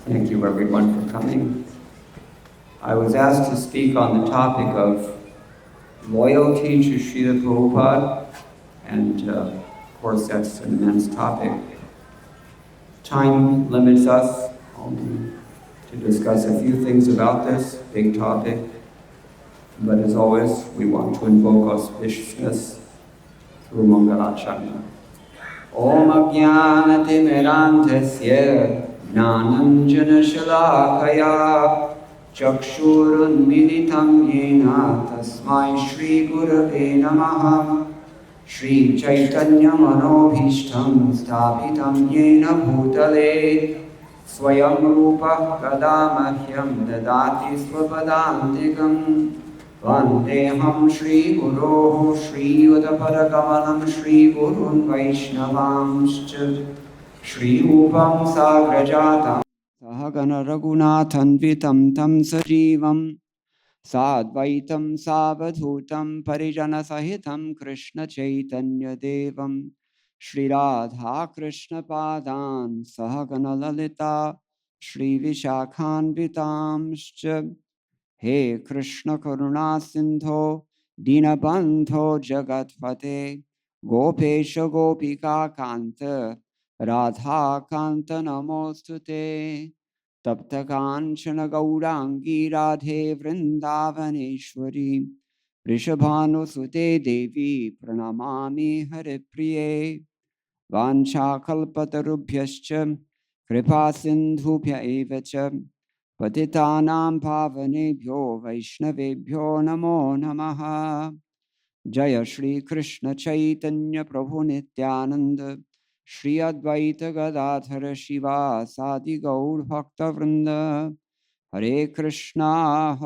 Thank you everyone for coming. I was asked to speak on the topic of loyalty to Śrīla Prabhupāda, and of course that's an immense topic. Time limits us only to discuss a few things about this big topic, but as always, we want to invoke auspiciousness through Mangalacharana. Om Ajnanatimirandhasya Jnananjana Shalakaya Chakshurunmilitam Yena Tasmai Shri Gurave Namaha Shri Chaitanya Manobhishtam Sthapitam Yena Bhutale Swayam Rupa Kadamahyam Dadati Swapadantikam Vandeham Shri Guroho Shri Udaparagamalam Shri Gurun Vaishnavamscha Shri Upam Sagrajatam Sahagana Raghunathan Vitam Tam Sajivam Sadvaitam Savadhutam Parijana Sahitam Krishna Chaitanya Devam Shri Radha Krishna Padan Sahagana Lalita Shri Vishakhan Vitamscha He Krishna Karuna Sindho Dinabandho Jagatpate Gopesha Gopika Kanta Radha Kanta Namostute Tapta Kanchana Gaurangi Radhe Vrindavaneshwari Rishabhanu Sute Devi Pranamami Hare Priye Vancha Kalpatarubhyascha Kripa Sindhubhya Evacha Patitanam Pavanebhyo Vaishnavebhyo Namo Namaha Jaya Shri Krishna Chaitanya Prabhu Nityananda Shri Advaita Gadadhara Shiva Sadi Gaur Bhakta Vrinda Hare Krishna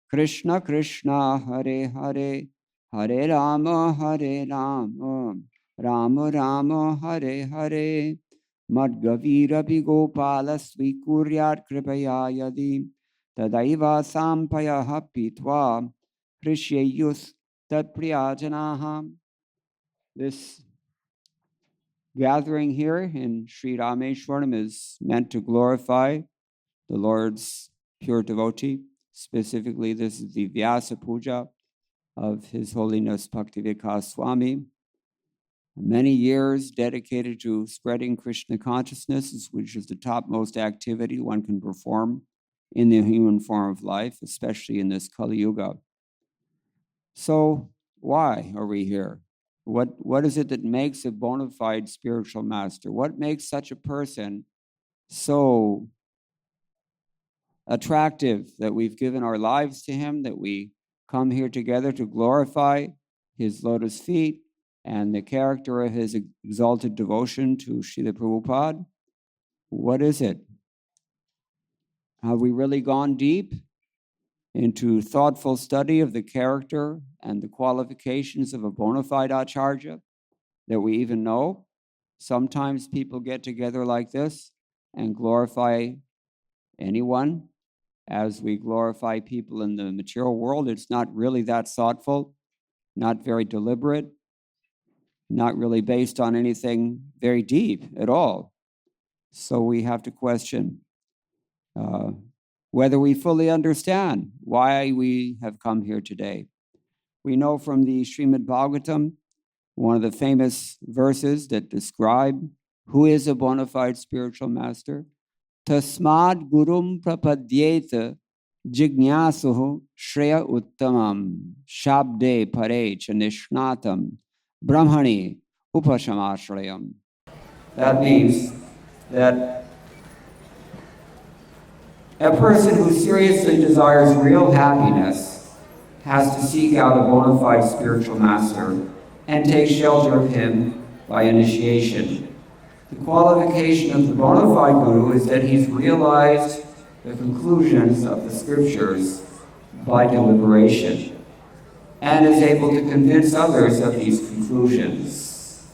Krishna Krishna Hare Hare Hare Rama Rama Rama Hare Hare Madgavira Bigopala Swikuryat Kripaya Yadi Tadaiva Sampayaha Pitva Prishyayus Tat Priyajanaha. This gathering here in Sri Rameswaram is meant to glorify the Lord's pure devotee. Specifically, this is the Vyasa Puja of His Holiness Bhaktivedanta Swami. Many years dedicated to spreading Krishna consciousness, which is the topmost activity one can perform in the human form of life, especially in this Kali Yuga. So why are we here? What is it that makes a bona fide spiritual master? What makes such a person so attractive that we've given our lives to him, that we come here together to glorify his lotus feet and the character of his exalted devotion to Śrīla Prabhupāda? What is it? Have we really gone deep into thoughtful study of the character and the qualifications of a bona fide acharya that we even know? Sometimes people get together like this and glorify anyone as we glorify people in the material world. It's not really that thoughtful, not very deliberate, not really based on anything very deep at all. So we have to question whether we fully understand why we have come here today. We know from the Srimad Bhagavatam, one of the famous verses that describe who is a bona fide spiritual master. Tasmad gurum prapadyeta jignasuhu shreya uttamam shabde pare chanishnatam brahmani upashamashrayam. That means that a person who seriously desires real happiness has to seek out a bona fide spiritual master and take shelter of him by initiation. The qualification of the bona fide guru is that he's realized the conclusions of the scriptures by deliberation and is able to convince others of these conclusions.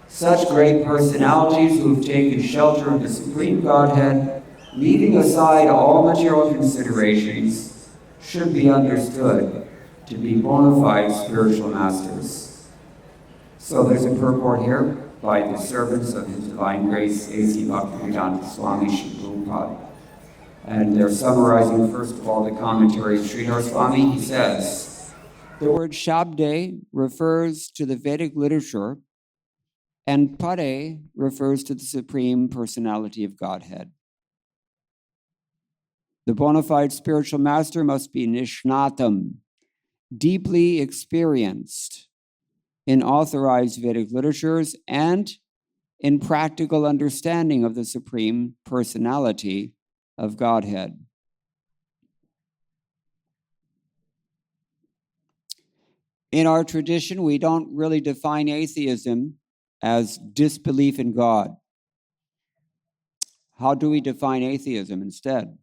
Such great personalities who have taken shelter of the Supreme Godhead, leaving aside all material considerations, should be understood to be bona fide spiritual masters. So there's a purport here. by the servants of His Divine Grace, A.C. Bhaktivedanta Swami Śrīla Prabhupada. And they're summarizing, first of all, the commentary of Sridhar Swami. He says, the word Shabde refers to the Vedic literature, and Pare refers to the Supreme Personality of Godhead. The bona fide spiritual master must be Nishnatam, deeply experienced in authorized Vedic literatures and in practical understanding of the Supreme Personality of Godhead. In our tradition, we don't really define atheism as disbelief in God. How do we define atheism instead?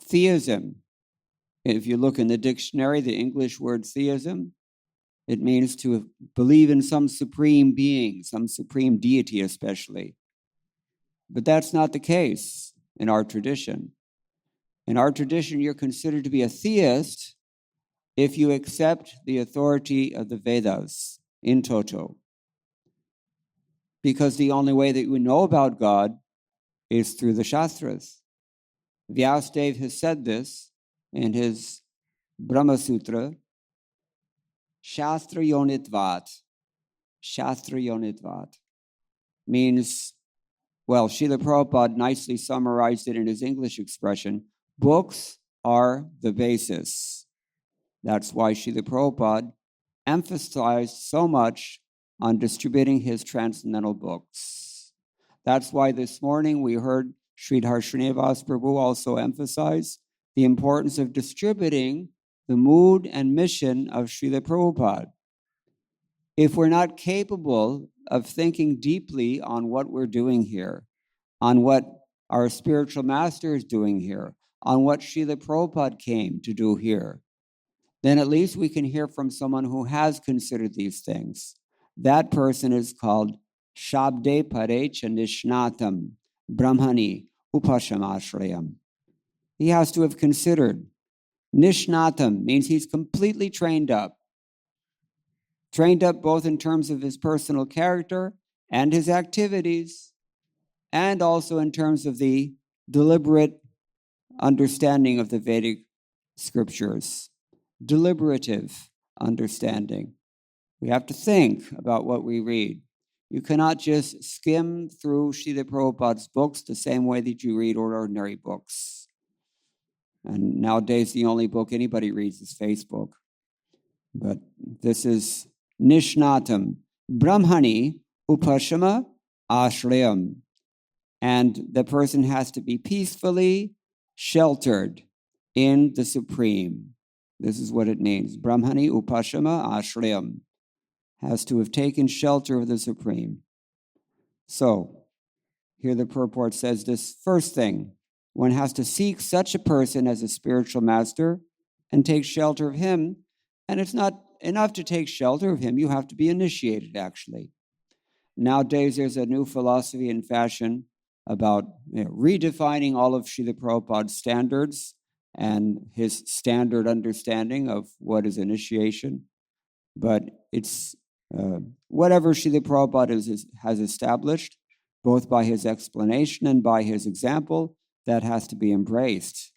Theism. If you look in the dictionary, the English word theism, it means to believe in some supreme being, some supreme deity especially. But that's not the case in our tradition. In our tradition, you're considered to be a theist if you accept the authority of the Vedas in toto. Because the only way that we know about God is through the Shastras. Vyasadeva has said this in his Brahma Sutra, Shastra Yonitvat. Shastra Yonitvat means, well, Srila Prabhupada nicely summarized it in his English expression, books are the basis. That's why Srila Prabhupada emphasized so much on distributing his transcendental books. That's why this morning we heard Sridhar Srinivas Prabhu also emphasize the importance of distributing the mood and mission of Srila Prabhupada. If we're not capable of thinking deeply on what we're doing here, on what our spiritual master is doing here, on what Srila Prabhupada came to do here, then at least we can hear from someone who has considered these things. That person is called Shabde Parecha Nishnatam Brahmani Upashamashrayam. He has to have considered. Nishnatam means he's completely trained up. Trained up both in terms of his personal character and his activities, and also in terms of the deliberate understanding of the Vedic scriptures. Deliberative understanding. We have to think about what we read. You cannot just skim through Srila Prabhupada's books the same way that you read ordinary books. And nowadays, the only book anybody reads is Facebook. But this is Nishnatam, Brahmani Upashama Ashrayam. And the person has to be peacefully sheltered in the Supreme. This is what it means. Brahmani Upashama Ashrayam. Has to have taken shelter of the Supreme. So, here the purport says this first thing, one has to seek such a person as a spiritual master and take shelter of him. And it's not enough to take shelter of him, you have to be initiated, actually. Nowadays, there's a new philosophy in fashion about redefining all of Srila Prabhupada's standards and his standard understanding of what is initiation. But it's whatever Srila Prabhupada has established, both by his explanation and by his example, that has to be embraced.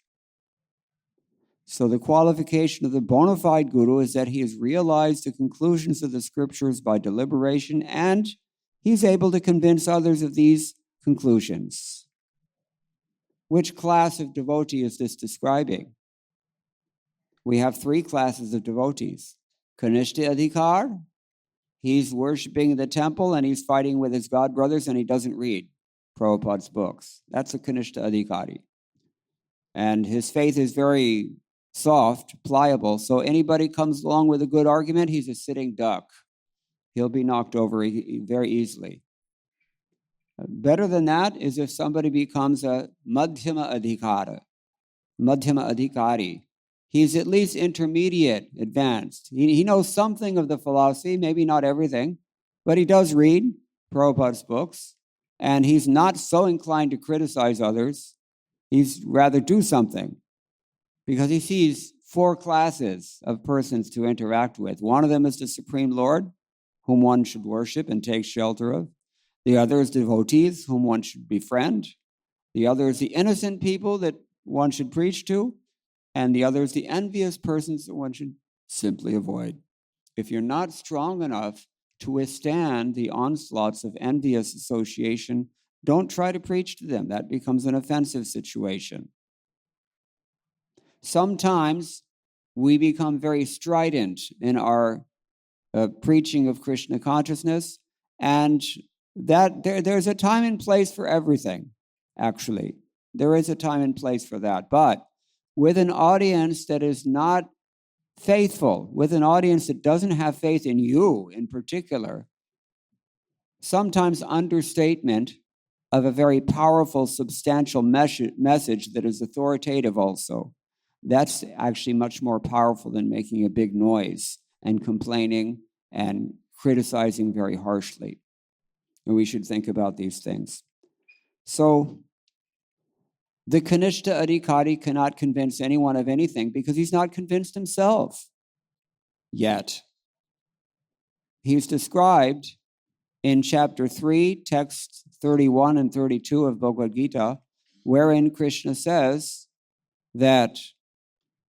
So the qualification of the bona fide guru is that he has realized the conclusions of the scriptures by deliberation, and he's able to convince others of these conclusions. Which class of devotee is this describing? We have three classes of devotees. Kanishta Adhikar, he's worshiping in the temple and he's fighting with his god brothers and he doesn't read Prabhupada's books. That's a Kanishta Adhikari. And his faith is very soft, pliable. So anybody comes along with a good argument, he's a sitting duck. He'll be knocked over very easily. Better than that is if somebody becomes a Madhyama Adhikari. He's at least intermediate, advanced. He knows something of the philosophy, maybe not everything, but he does read Prabhupada's books, and he's not so inclined to criticize others. He's rather do something, because he sees four classes of persons to interact with. One of them is the Supreme Lord, whom one should worship and take shelter of. The other is devotees, whom one should befriend. The other is the innocent people that one should preach to. And the other is the envious persons that one should simply avoid. If you're not strong enough to withstand the onslaughts of envious association, don't try to preach to them. That becomes an offensive situation. Sometimes we become very strident in our preaching of Krishna consciousness, and that there's a time and place for everything, actually. There is a time and place for that. But with an audience that is not faithful, with an audience that doesn't have faith in you in particular, sometimes understatement of a very powerful, substantial message that is authoritative also, that's actually much more powerful than making a big noise and complaining and criticizing very harshly. And we should think about these things. So the Kanishta Adhikari cannot convince anyone of anything because he's not convinced himself yet. He's described in chapter 3, texts 31 and 32 of Bhagavad Gita, wherein Krishna says that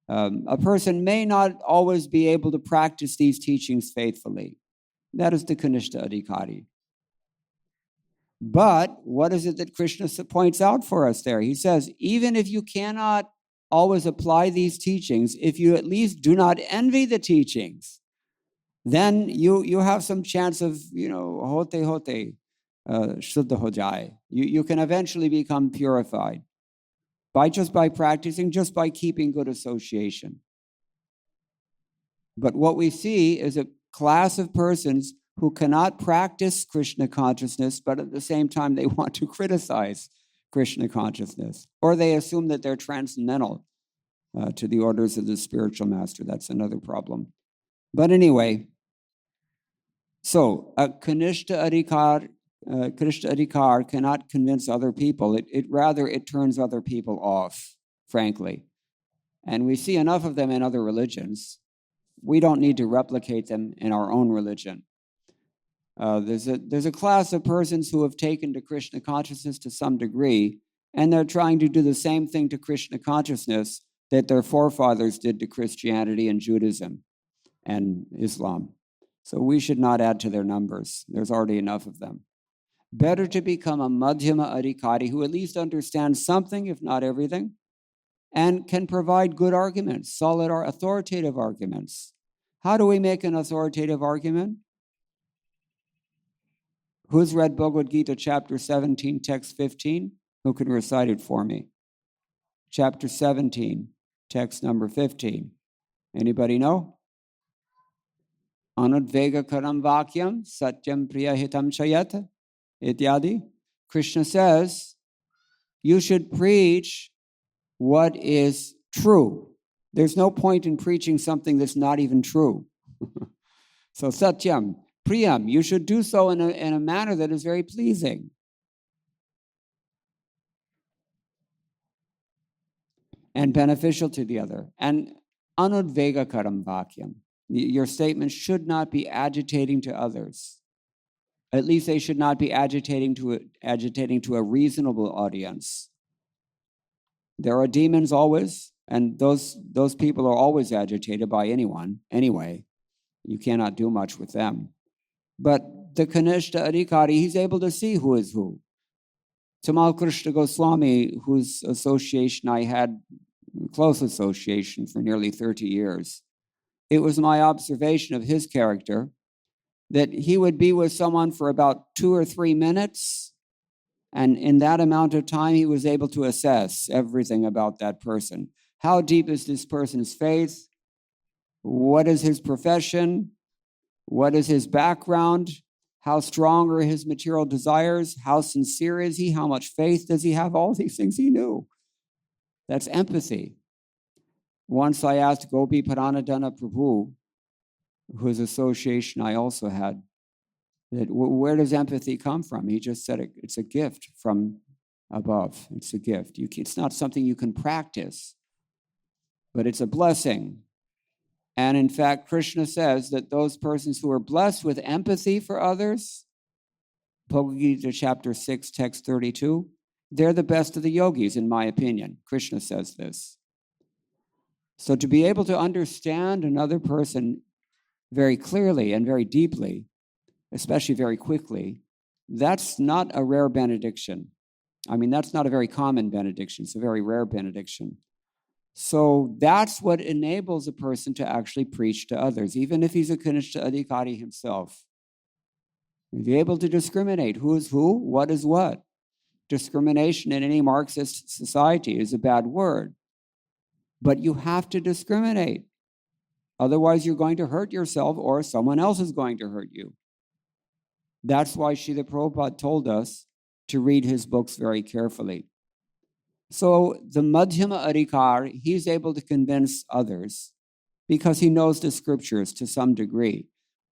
a person may not always be able to practice these teachings faithfully. That is the Kanishta Adhikari. But what is it that Krishna points out for us there? He says, even if you cannot always apply these teachings, if you at least do not envy the teachings, then you have some chance of, hote shuddha ho jaye. You can eventually become purified by practicing, just by keeping good association. But what we see is a class of persons who cannot practice Krishna consciousness, but at the same time they want to criticize Krishna consciousness, or they assume that they're transcendental to the orders of the spiritual master. That's another problem. But anyway, so a Kanishta Adhikar cannot convince other people. It turns other people off, frankly. And we see enough of them in other religions. We don't need to replicate them in our own religion. There's a class of persons who have taken to Krishna consciousness to some degree, and they're trying to do the same thing to Krishna consciousness that their forefathers did to Christianity and Judaism and Islam. So we should not add to their numbers. There's already enough of them. Better to become a Madhyama Adhikari who at least understands something, if not everything, and can provide good arguments, solid or authoritative arguments. How do we make an authoritative argument? Who's read Bhagavad Gita chapter 17, text 15? Who can recite it for me? Chapter 17, text number 15. Anybody know? Anudvega karam vakyam satyam priya hitam chayat ityadi. Krishna says, you should preach what is true. There's no point in preaching something that's not even true. So satyam, priyam, you should do so in a manner that is very pleasing. And beneficial to the other. And anudvega karam vakyam. Your statements should not be agitating to others. At least they should not be agitating to a reasonable audience. There are demons always, and those people are always agitated by anyone anyway. You cannot do much with them. But the Kanishta Adhikari, he's able to see who is who. Tamal Krishna Goswami, whose association I had, close association for nearly 30 years, it was my observation of his character that he would be with someone for about 2 or 3 minutes, and in that amount of time, he was able to assess everything about that person. How deep is this person's faith? What is his profession? What is his background? How strong are his material desires? How sincere is he? How much faith does he have? All these things he knew. That's empathy. Once I asked Gopi Paranadhana Prabhu, whose association I also had, that where does empathy come from? He just said it's a gift from above. It's a gift. It's not something you can practice, but it's a blessing. And in fact, Krishna says that those persons who are blessed with empathy for others, Bhagavad Gita chapter 6, text 32, they're the best of the yogis, in my opinion. Krishna says this. So to be able to understand another person very clearly and very deeply, especially very quickly, that's not a rare benediction. I mean, that's not a very common benediction. It's a very rare benediction. So that's what enables a person to actually preach to others, even if he's a Kanishta Adhikari himself. Be able to discriminate who is who, what is what. Discrimination in any Marxist society is a bad word. But you have to discriminate. Otherwise, you're going to hurt yourself or someone else is going to hurt you. That's why Srila Prabhupada told us to read his books very carefully. So the Madhyama Adhikar, he's able to convince others because he knows the scriptures to some degree.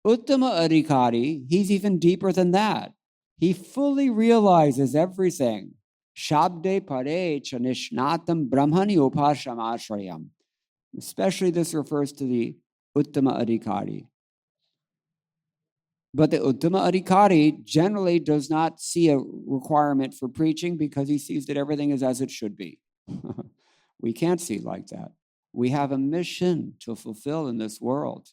Uttama Adhikari, he's even deeper than that. He fully realizes everything. Shabde pare cha nishnatam brahmani upashamashrayam. Especially this refers to the Uttama Adhikari. But the Uttama Adhikari generally does not see a requirement for preaching because he sees that everything is as it should be. We can't see like that. We have a mission to fulfill in this world.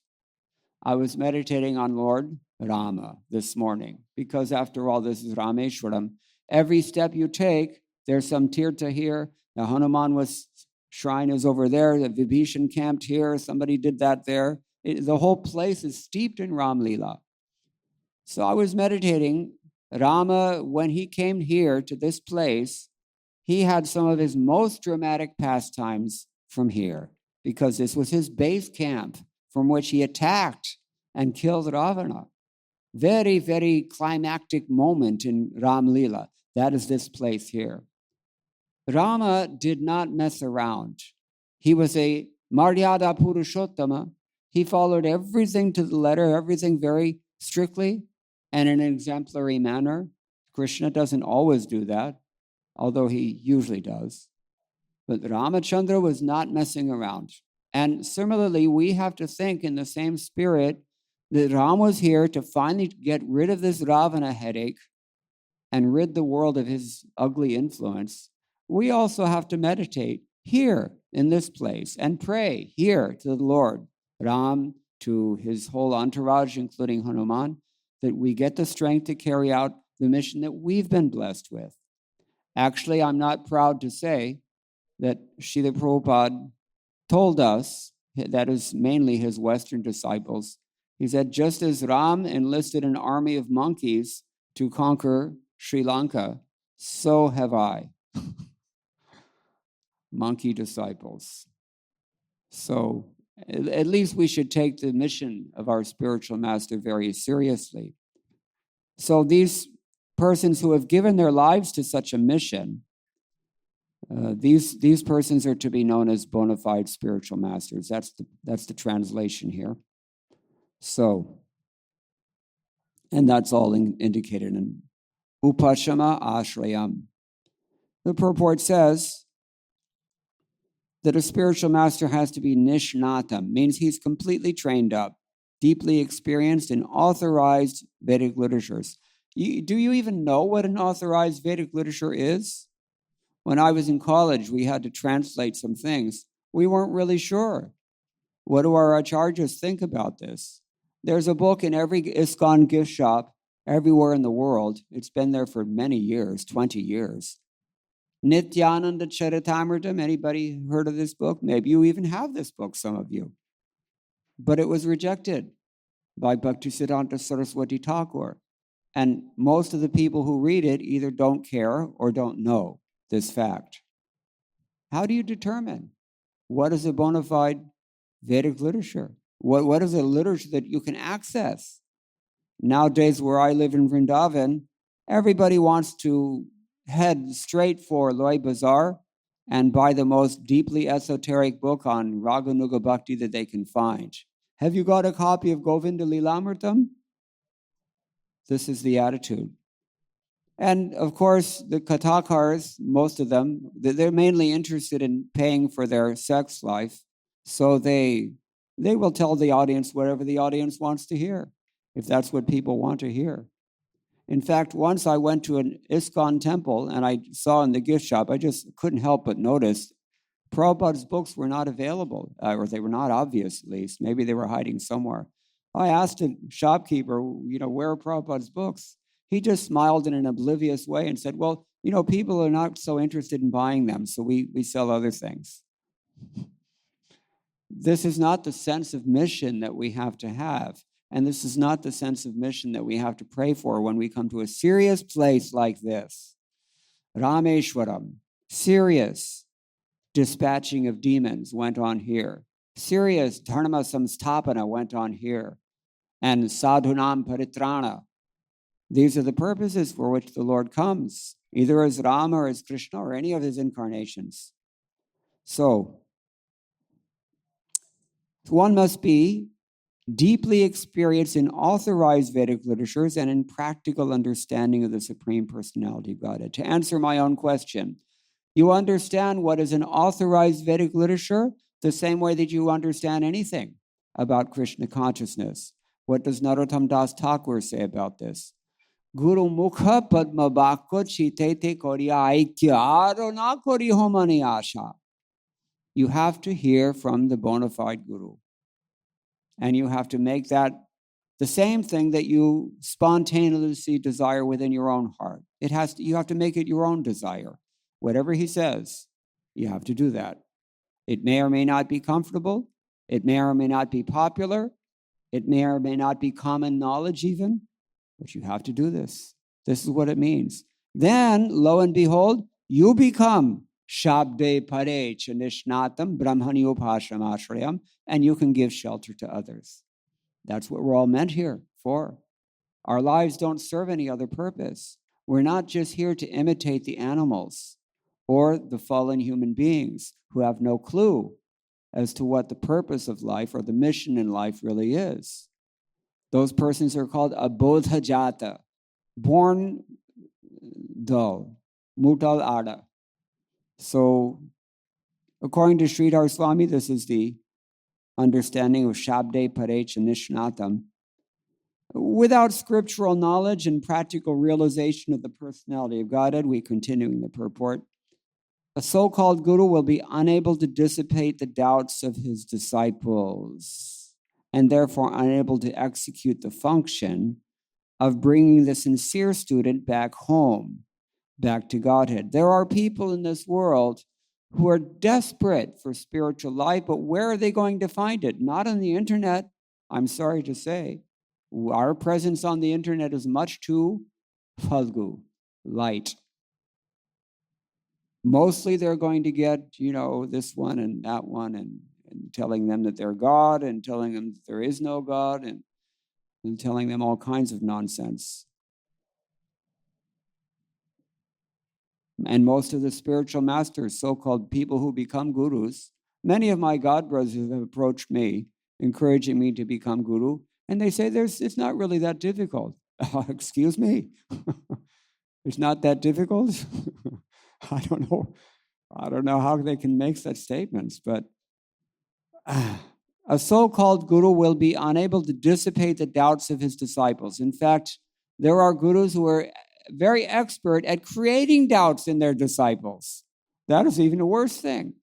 I was meditating on Lord Rama this morning because after all, this is Rameswaram. Every step you take, there's some tirtha here. The Hanuman shrine is over there. The Vibhishan camped here. Somebody did that there. The whole place is steeped in Ram Leela. So I was meditating. Rama, when he came here to this place, he had some of his most dramatic pastimes from here because this was his base camp from which he attacked and killed Ravana. Very, very climactic moment in Ram Leela. That is this place here. Rama did not mess around. He was a Maryada Purushottama. He followed everything to the letter, everything very strictly and in an exemplary manner. Krishna doesn't always do that, although he usually does. But Ramachandra was not messing around. And similarly, we have to think in the same spirit that Ram was here to finally get rid of this Ravana headache and rid the world of his ugly influence. We also have to meditate here in this place and pray here to the Lord, Ram, to his whole entourage, including Hanuman, that we get the strength to carry out the mission that we've been blessed with. Actually, I'm not proud to say that Srila Prabhupada told us, that is mainly his Western disciples, he said, just as Ram enlisted an army of monkeys to conquer Sri Lanka, so have I. Monkey disciples. So at least we should take the mission of our spiritual master very seriously. So these persons who have given their lives to such a mission, these persons are to be known as bona fide spiritual masters. That's the translation here. So, and that's all indicated in Upashama Ashrayam. The purport says that a spiritual master has to be Nishnatam, means he's completely trained up, deeply experienced in authorized Vedic literatures. Do you even know what an authorized Vedic literature is? When I was in college, we had to translate some things. We weren't really sure. What do our acharyas think about this? There's a book in every ISKCON gift shop everywhere in the world. It's been there for many years, 20 years. Nityananda Charitamrita, anybody heard of this book? Maybe you even have this book, some of you. But it was rejected by Bhaktisiddhanta Saraswati Thakur. And most of the people who read it either don't care or don't know this fact. How do you determine what is a bona fide Vedic literature? What is a literature that you can access? Nowadays, where I live in Vrindavan, everybody wants to head straight for Loi Bazaar and buy the most deeply esoteric book on Raganuga Bhakti that they can find. Have you got a copy of Govinda Lilamritam? This is the attitude. And of course, the Kathakars, most of them, they're mainly interested in paying for their sex life. So they They will tell the audience whatever the audience wants to hear, if that's what people want to hear. In fact, once I went to an ISKCON temple and I saw in the gift shop, I just couldn't help but notice Prabhupada's books were not available, or they were not obvious, at least. Maybe they were hiding somewhere. I asked a shopkeeper, where are Prabhupada's books? He just smiled in an oblivious way and said, well, people are not so interested in buying them, so we sell other things. This is not the sense of mission that we have to have. And this is not the sense of mission that we have to pray for when we come to a serious place like this. Rameswaram, serious dispatching of demons went on here. Serious dharma samstapana went on here. And sadhunam paritrana. These are the purposes for which the Lord comes, either as Rama or as Krishna or any of his incarnations. So, one must be deeply experienced in authorized Vedic literatures and in practical understanding of the Supreme Personality of Godhead. To answer my own question, you understand what is an authorized Vedic literature the same way that you understand anything about Krishna consciousness. What does Narottam Das Thakur say about this? Guru mukha padma bhakko chitete koriya aikya arona kori homani asha. You have to hear from the bona fide Guru. And you have to make that the same thing that you spontaneously desire within your own heart. You have to make it your own desire. Whatever he says, you have to do that. It may or may not be comfortable. It may or may not be popular. It may or may not be common knowledge even, but you have to do this. This is what it means. Then, lo and behold, you become Shabde Pare Chanishnatam Brahmani Upashram Ashrayam, and you can give shelter to others. That's what we're all meant here for. Our lives don't serve any other purpose. We're not just here to imitate the animals or the fallen human beings who have no clue as to what the purpose of life or the mission in life really is. Those persons are called abodhajata, born dull, mutal ada. So, according to Sridhar Swami, this is the understanding of Shabde Parech and Nishnatam. Without scriptural knowledge and practical realization of the personality of Godhead, we continuing the purport, a so-called guru will be unable to dissipate the doubts of his disciples and therefore unable to execute the function of bringing the sincere student back home, back to Godhead. There are people in this world who are desperate for spiritual life, but where are they going to find it? Not on the internet, I'm sorry to say. Our presence on the internet is much too falgu, light. Mostly they're going to get, this one and that one and telling them that they're God and telling them that there is no God and telling them all kinds of nonsense. And most of the spiritual masters, so-called people who become gurus, many of my God brothers have approached me, encouraging me to become guru, and they say it's not really that difficult. Excuse me? It's not that difficult? I don't know how they can make such statements, but a so-called guru will be unable to dissipate the doubts of his disciples. In fact, there are gurus who are very expert at creating doubts in their disciples. That is even a worse thing.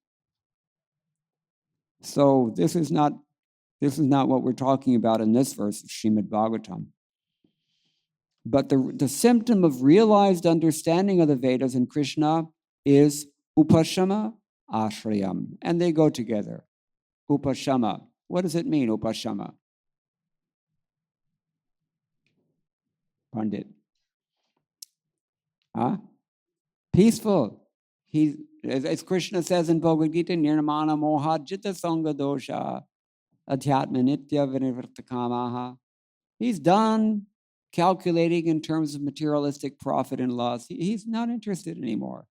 So this is not what we're talking about in this verse of Srimad Bhagavatam. But the symptom of realized understanding of the Vedas and Krishna is upashama ashrayam, and they go together. Upashama. What does it mean, upashama? Pandit. Peaceful. As Krishna says in Bhagavad Gita, nirmana moha jita sanga dosha adhyatma nitya vinivritakamaha. He's done calculating in terms of materialistic profit and loss. He's not interested anymore.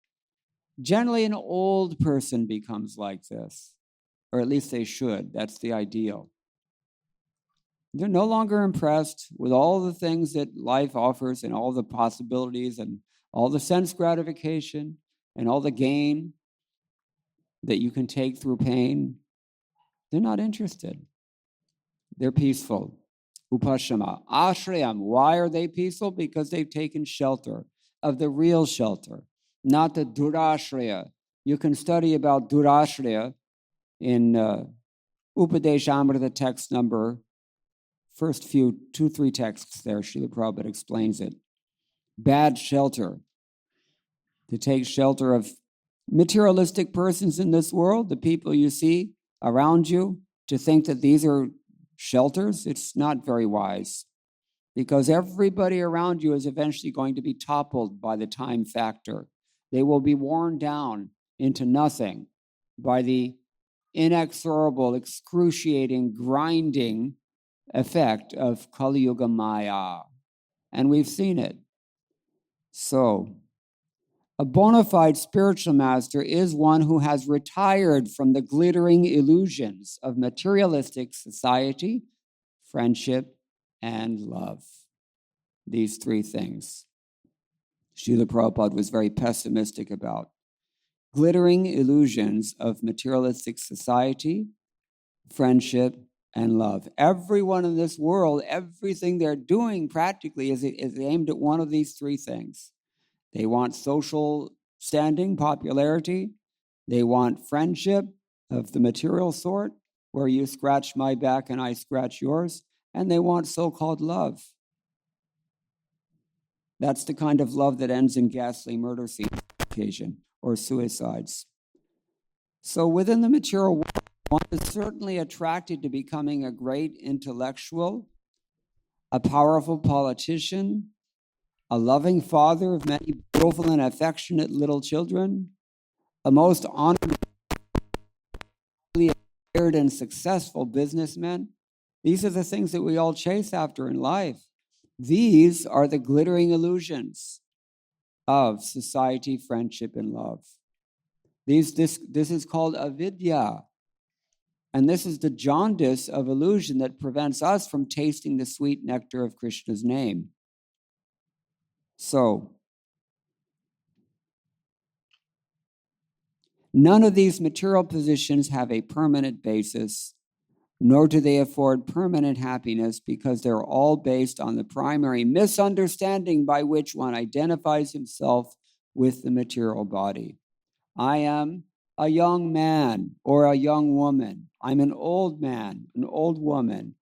Generally, an old person becomes like this, or at least they should. That's the ideal. They're no longer impressed with all the things that life offers and all the possibilities and all the sense gratification and all the gain that you can take through pain. They're not interested. They're peaceful. Upashama. Ashrayam. Why are they peaceful? Because they've taken shelter of the real shelter, not the durashraya. You can study about durashraya in Upadeshamrita text number, first few 2-3 texts there. Srila Prabhupada explains it. Bad shelter. To take shelter of materialistic persons in this world, the people you see around you, to think that these are shelters, it's not very wise, because everybody around you is eventually going to be toppled by the time factor. They will be worn down into nothing by the inexorable, excruciating, grinding effect of Kali Yuga Maya. And we've seen it. So, a bona fide spiritual master is one who has retired from the glittering illusions of materialistic society, friendship, and love. These 3 things Srila Prabhupada was very pessimistic about. Glittering illusions of materialistic society, friendship, and love. Everyone in this world, everything they're doing practically is aimed at one of these 3 things. They want social standing, popularity. They want friendship of the material sort, where you scratch my back and I scratch yours. And they want so-called love. That's the kind of love that ends in ghastly murder scenes on occasion, or suicides. So within the material world, one is certainly attracted to becoming a great intellectual, a powerful politician, a loving father of many beautiful and affectionate little children, a most honored and successful businessman. These are the things that we all chase after in life. These are the glittering illusions of society, friendship, and love. This is called avidya. And this is the jaundice of illusion that prevents us from tasting the sweet nectar of Krishna's name. So, none of these material positions have a permanent basis, nor do they afford permanent happiness, because they're all based on the primary misunderstanding by which one identifies himself with the material body. I am a young man or a young woman. I'm an old man, an old woman.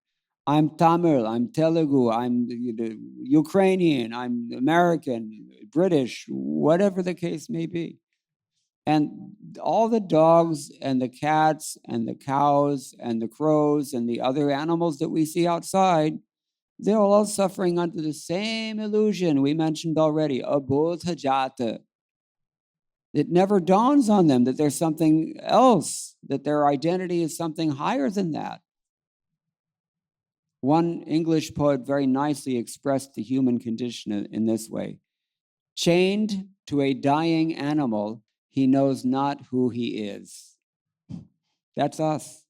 I'm Tamil, I'm Telugu, I'm Ukrainian, I'm American, British, whatever the case may be. And all the dogs and the cats and the cows and the crows and the other animals that we see outside, they're all suffering under the same illusion we mentioned already, abodha jata. It never dawns on them that there's something else, that their identity is something higher than that. One English poet very nicely expressed the human condition in this way. Chained to a dying animal, he knows not who he is. That's us.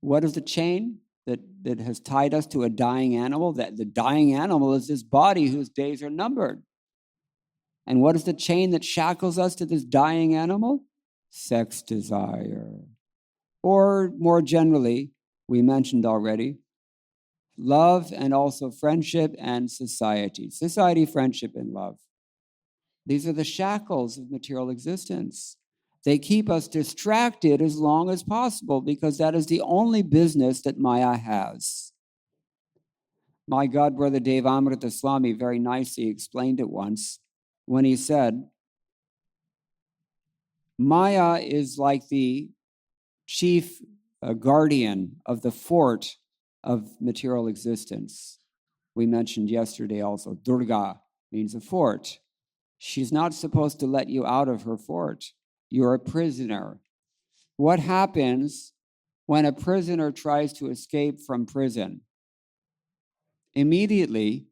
What is the chain that has tied us to a dying animal? That the dying animal is this body whose days are numbered. And what is the chain that shackles us to this dying animal? Sex desire. Or more generally, we mentioned already, love and also friendship and society. Society, friendship, and love. These are the shackles of material existence. They keep us distracted as long as possible because that is the only business that Maya has. My godbrother Devamrita Swami very nicely explained it once when he said, Maya is like the chief guardian of the fort of material existence. We mentioned yesterday also, Durga means a fort. She's not supposed to let you out of her fort. You're a prisoner. What happens when a prisoner tries to escape from prison? Immediately,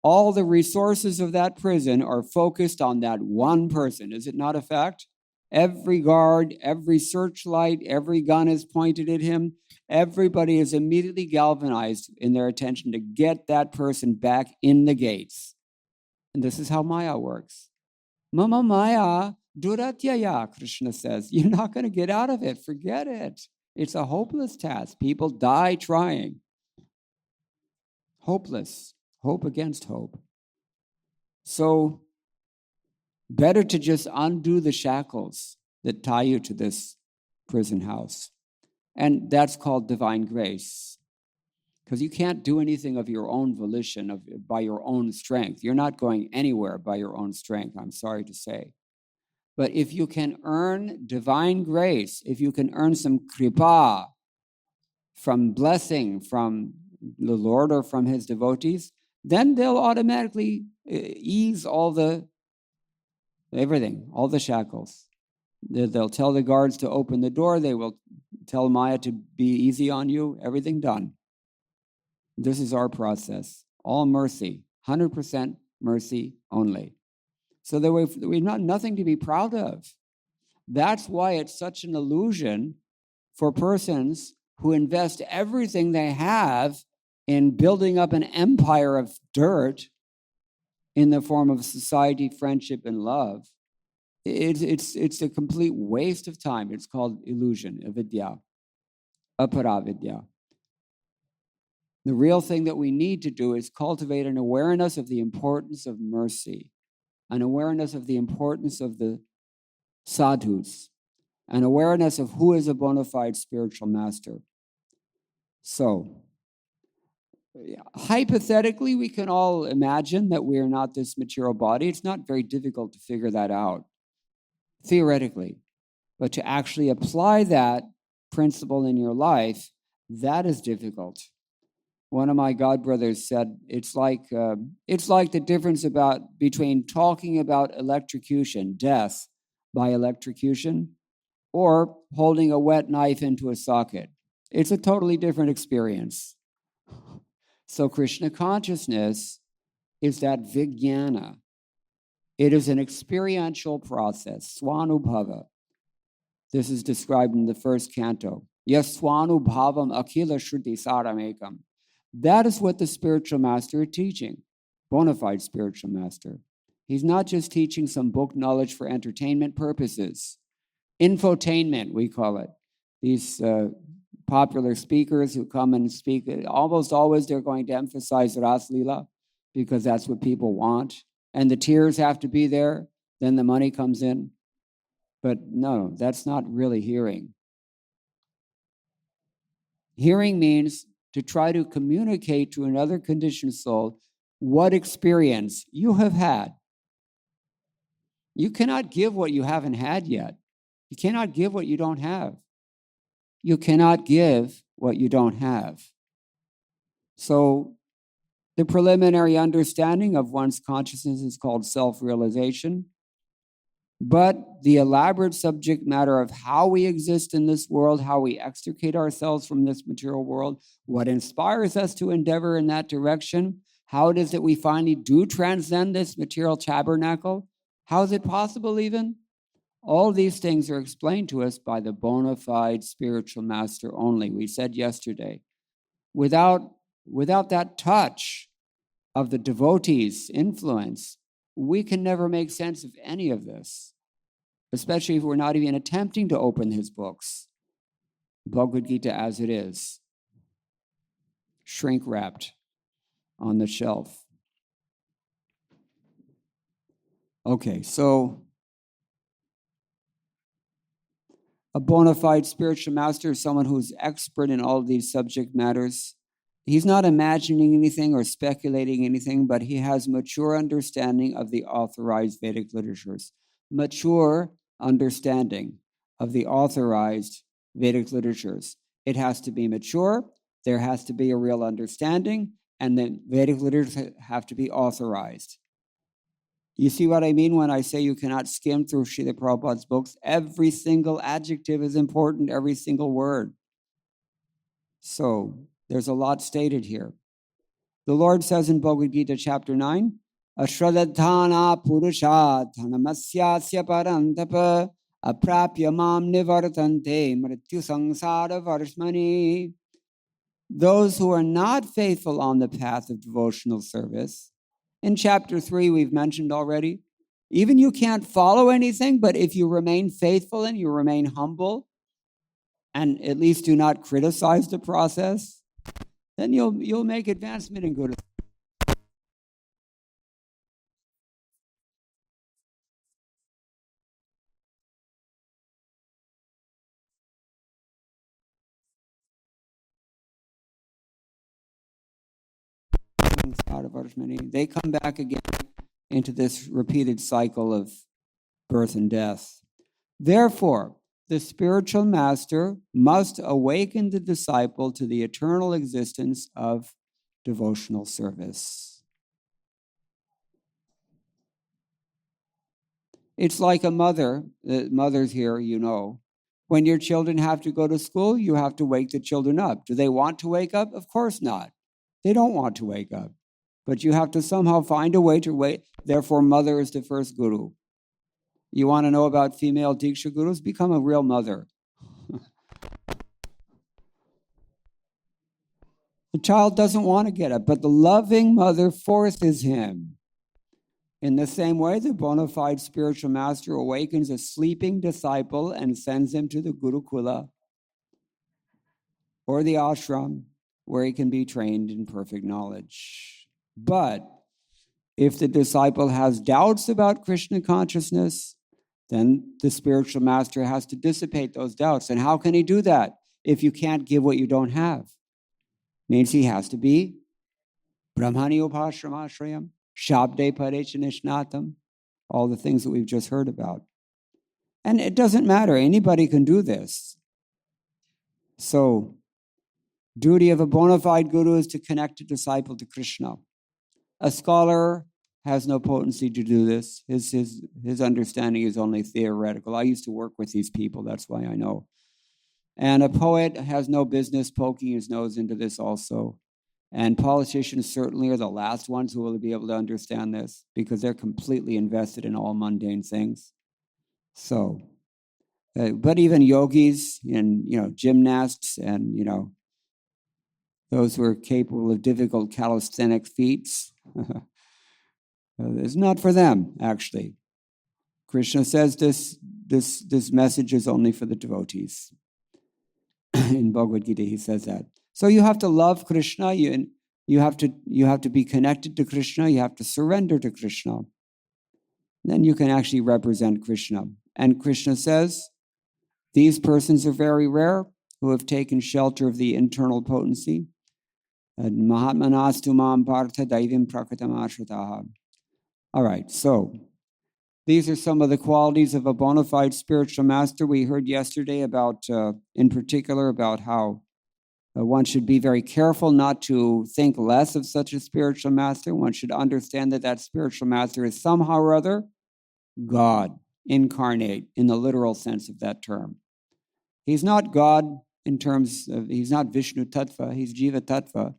all the resources of that prison are focused on that one person. Is it not a fact? Every guard, every searchlight, every gun is pointed at him. Everybody is immediately galvanized in their attention to get that person back in the gates. And this is how Maya works. Mama Maya, Duratyaya, Krishna says. You're not going to get out of it. Forget it. It's a hopeless task. People die trying. hopeless, hope against hope. So better to just undo the shackles that tie you to this prison house. And that's called divine grace. Because you can't do anything of your own volition, by your own strength. You're not going anywhere by your own strength, I'm sorry to say. But if you can earn divine grace, if you can earn some kripa from blessing from the Lord or from his devotees, then they'll automatically ease everything, all the shackles. They'll tell the guards to open the door. They will tell Maya to be easy on you. Everything done. This is our process. All mercy, 100% mercy only. So that we've not nothing to be proud of. That's why it's such an illusion for persons who invest everything they have in building up an empire of dirt in the form of society, friendship, and love. It's a complete waste of time. It's called illusion, avidya, aparavidya. The real thing that we need to do is cultivate an awareness of the importance of mercy, an awareness of the importance of the sadhus, an awareness of who is a bona fide spiritual master. So, hypothetically, we can all imagine that we are not this material body. It's not very difficult to figure that out, theoretically. But to actually apply that principle in your life, that is difficult. One of my godbrothers said, it's like the difference between talking about electrocution, death by electrocution, or holding a wet knife into a socket. It's a totally different experience. So Krishna consciousness is that vijnana. It is an experiential process, swanubhava. This is described in the first canto. Yes, swanubhavam akila shruti saramekam. That is what the spiritual master is teaching, bona fide spiritual master. He's not just teaching some book knowledge for entertainment purposes. Infotainment, we call it. These popular speakers who come and speak, almost always they're going to emphasize Ras Leela because that's what people want. And the tears have to be there, then the money comes in. But no, that's not really hearing. Hearing means to try to communicate to another conditioned soul what experience you have had. You cannot give what you haven't had yet. You cannot give what you don't have. You cannot give what you don't have. So the preliminary understanding of one's consciousness is called self-realization. But the elaborate subject matter of how we exist in this world, how we extricate ourselves from this material world, what inspires us to endeavor in that direction, how it is that we finally do transcend this material tabernacle, how is it possible even? All these things are explained to us by the bona fide spiritual master only. We said yesterday, without that touch of the devotee's influence, we can never make sense of any of this, especially if we're not even attempting to open his books. Bhagavad Gita as it is, shrink-wrapped on the shelf. Okay, so a bona fide spiritual master is someone who's expert in all of these subject matters. He's not imagining anything or speculating anything, but he has mature understanding of the authorized Vedic literatures. Mature understanding of the authorized Vedic literatures. It has to be mature, there has to be a real understanding, and the Vedic literatures have to be authorized. You see what I mean when I say you cannot skim through Srila Prabhupada's books? Every single adjective is important, every single word. So, there's a lot stated here. The Lord says in Bhagavad Gita chapter 9, Ashradadhana purusha dhanamasyasya parantapa aprapya mam nivartante mrityu sangsara varshmani. Those who are not faithful on the path of devotional service, in chapter 3 we've mentioned already, even you can't follow anything, but if you remain faithful and you remain humble, and at least do not criticize the process, then you'll make advancement in Guru. Out of they come back again into this repeated cycle of birth and death. Therefore, the spiritual master must awaken the disciple to the eternal existence of devotional service. It's like a mother, mothers here, you know, when your children have to go to school, you have to wake the children up. Do they want to wake up? Of course not. They don't want to wake up. But you have to somehow find a way to wait. Therefore, mother is the first guru. You want to know about female Diksha gurus? Become a real mother. The child doesn't want to get up, but the loving mother forces him. In the same way, the bona fide spiritual master awakens a sleeping disciple and sends him to the Gurukula or the ashram, where he can be trained in perfect knowledge. But if the disciple has doubts about Krishna consciousness, then the spiritual master has to dissipate those doubts. And how can he do that if you can't give what you don't have? Means he has to be Brahmani upashramashrayam, Shabde Parechanishnatam, all the things that we've just heard about. And it doesn't matter, anybody can do this. So, duty of a bona fide guru is to connect a disciple to Krishna. A scholar has no potency to do this. His understanding is only theoretical. I used to work with these people, that's why I know. And a poet has no business poking his nose into this also. And politicians certainly are the last ones who will be able to understand this because they're completely invested in all mundane things. So, but even yogis and, gymnasts and, those who are capable of difficult calisthenic feats, it's not for them, actually. Krishna says this message is only for the devotees. In Bhagavad Gita, he says that. So you have to love Krishna, you have to be connected to Krishna, you have to surrender to Krishna. Then you can actually represent Krishna. And Krishna says, these persons are very rare who have taken shelter of the internal potency. Mahatmanastu mam partha daivim prakatam ashrataha. All right, so these are some of the qualities of a bona fide spiritual master. We heard yesterday about, in particular, about how one should be very careful not to think less of such a spiritual master. One should understand that that spiritual master is somehow or other God, incarnate, in the literal sense of that term. He's not God in terms of, he's not Vishnu Tattva, he's Jiva Tattva.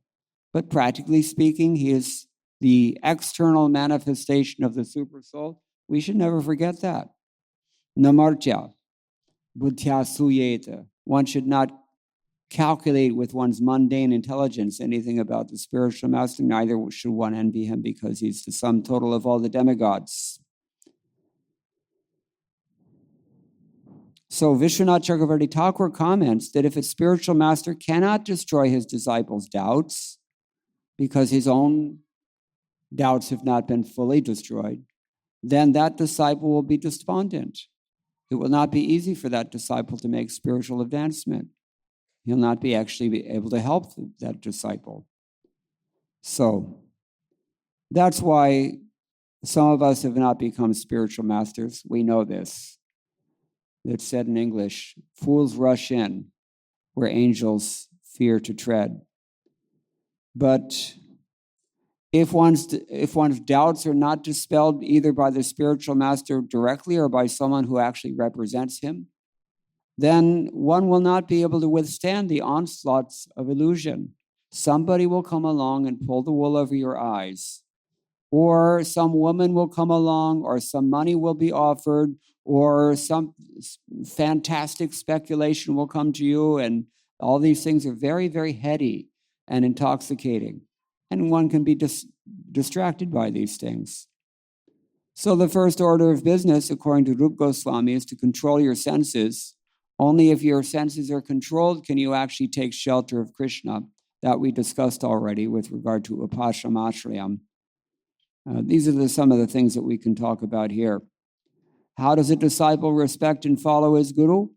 But practically speaking, he is the external manifestation of the super soul. We should never forget that. Namartya, buddhya suyeta. One should not calculate with one's mundane intelligence anything about the spiritual master, neither should one envy him because he's the sum total of all the demigods. So Vishwanath Chakravarti Thakur comments that if a spiritual master cannot destroy his disciples' doubts, because his own doubts have not been fully destroyed, then that disciple will be despondent. It will not be easy for that disciple to make spiritual advancement. He'll not be able to help that disciple. So that's why some of us have not become spiritual masters. We know this. It's said in English, fools rush in where angels fear to tread. But if one's doubts are not dispelled either by the spiritual master directly or by someone who actually represents him, then one will not be able to withstand the onslaughts of illusion. Somebody will come along and pull the wool over your eyes, or some woman will come along, or some money will be offered, or some fantastic speculation will come to you, and all these things are very, very heady and intoxicating. And one can be distracted by these things. So the first order of business, according to Rupa Goswami, is to control your senses. Only if your senses are controlled can you actually take shelter of Krishna. that we discussed already with regard to upashramashrayam. These are some of the things that we can talk about here. How does a disciple respect and follow his guru?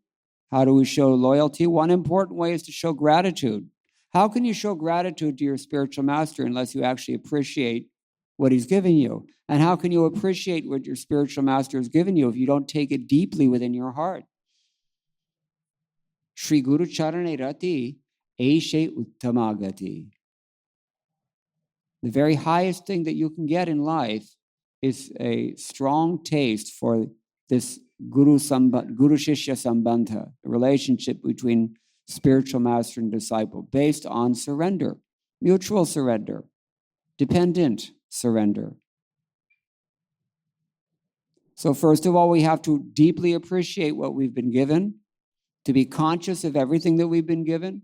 How do we show loyalty? One important way is to show gratitude. How can you show gratitude to your spiritual master unless you actually appreciate what he's given you? And how can you appreciate what your spiritual master has given you if you don't take it deeply within your heart? Shri Guru Charane Rati Eshe Uttamagati. The very highest thing that you can get in life is a strong taste for this Guru Shishya Sambandha, the relationship between spiritual master and disciple, based on surrender, mutual surrender, dependent surrender. So first of all, we have to deeply appreciate what we've been given, to be conscious of everything that we've been given.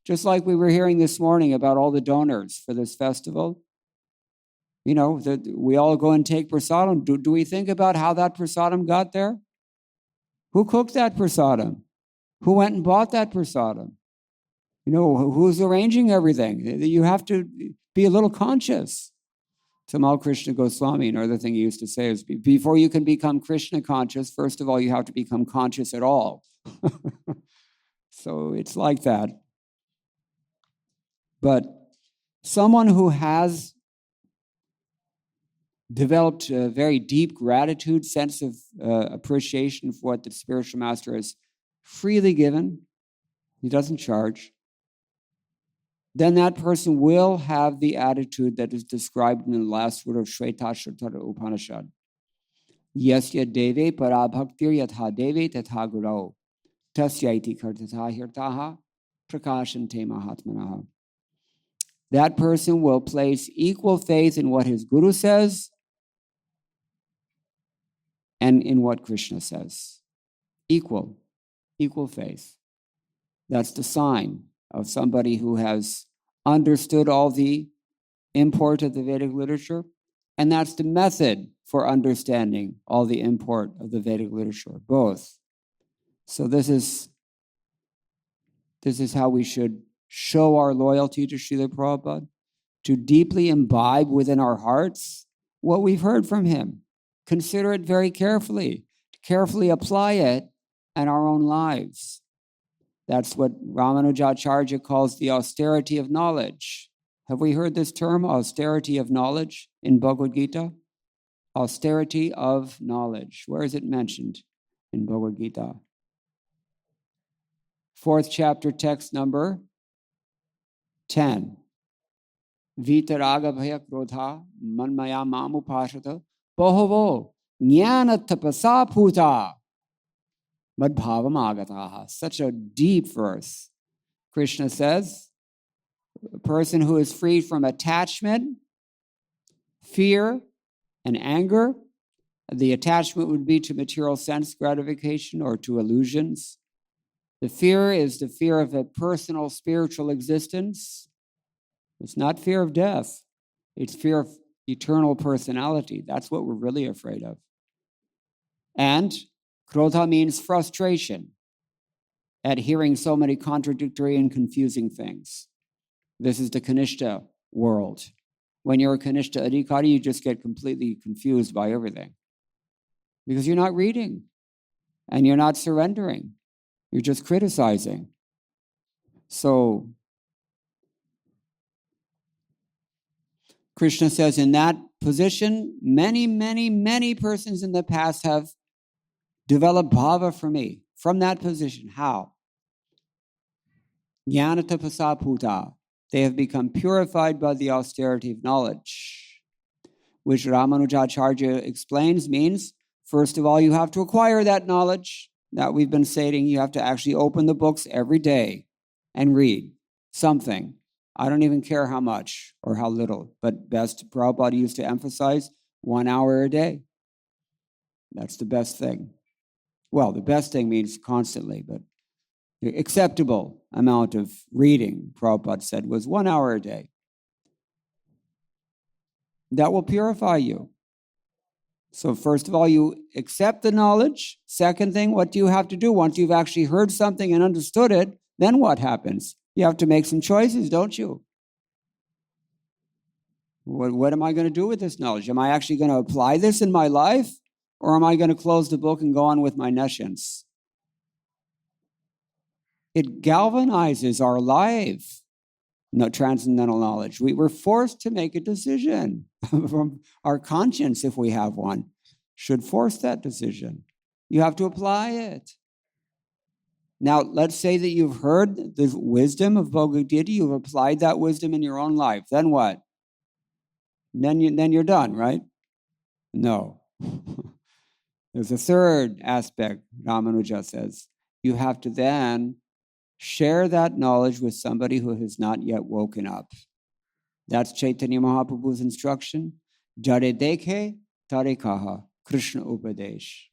Just like we were hearing this morning about all the donors for this festival. You know, that we all go and take prasadam. Do we think about how that prasadam got there? Who cooked that prasadam? Who went and bought that prasadam? You know, who's arranging everything? You have to be a little conscious. Tamal Krishna Goswami, another thing he used to say is, before you can become Krishna conscious, first of all, you have to become conscious at all. So it's like that. But someone who has developed a very deep gratitude, sense of appreciation for what the spiritual master has freely given, he doesn't charge, then that person will have the attitude that is described in the last word of Shvetashvatara Upanishad. Yasya deve parabhaktir yatha deve tatha gurau tasyaiti kartatha hirtaha prakashante mahatmanaha. That person will place equal faith in what his guru says and in what Krishna says. Equal faith. That's the sign of somebody who has understood all the import of the Vedic literature, and that's the method for understanding all the import of the Vedic literature, both. So this is how we should show our loyalty to Srila Prabhupada, to deeply imbibe within our hearts what we've heard from him. Consider it very carefully, to carefully apply it in our own lives. That's what Ramanujacharya calls the austerity of knowledge. Have we heard this term, austerity of knowledge, in Bhagavad Gita? Austerity of knowledge. Where is it mentioned in Bhagavad Gita? 4th chapter, text number 10. Vitaraga bhaya krodha manmaya mamupashata bahavo jnana tapasa puta madbhavam agataha. Such a deep verse. Krishna says, a person who is free from attachment, fear, and anger. The attachment would be to material sense gratification or to illusions. The fear is the fear of a personal spiritual existence. It's not fear of death. It's fear of eternal personality. That's what we're really afraid of. And krodha means frustration at hearing so many contradictory and confusing things. This is the Kanishta world. When you're a Kanishta Adhikari, you just get completely confused by everything. Because you're not reading and you're not surrendering. You're just criticizing. So Krishna says in that position, many persons in the past have developed bhava for me from that position. How? Jnana tapasa puta. They have become purified by the austerity of knowledge, which Ramanujacharya explains means, first of all, you have to acquire that knowledge that we've been stating. You have to actually open the books every day and read something. I don't even care how much or how little, but best, Prabhupada used to emphasize 1 hour a day. That's the best thing. Well, the best thing means constantly, but the acceptable amount of reading, Prabhupada said, was 1 hour a day. That will purify you. So first of all, you accept the knowledge. Second thing, what do you have to do? Once you've actually heard something and understood it, then what happens? You have to make some choices, don't you? What am I going to do with this knowledge? Am I actually going to apply this in my life? Or am I going to close the book and go on with my nescience? It galvanizes our life, transcendental knowledge. We were forced to make a decision from our conscience, if we have one, should force that decision. You have to apply it. Now, let's say that you've heard the wisdom of Bhagavad Gita, you've applied that wisdom in your own life. Then what? Then you're done, right? No. There's a third aspect, Ramanuja says. You have to then share that knowledge with somebody who has not yet woken up. That's Chaitanya Mahaprabhu's instruction. Jare dekhe, tare kaha, Krishna Upadesh.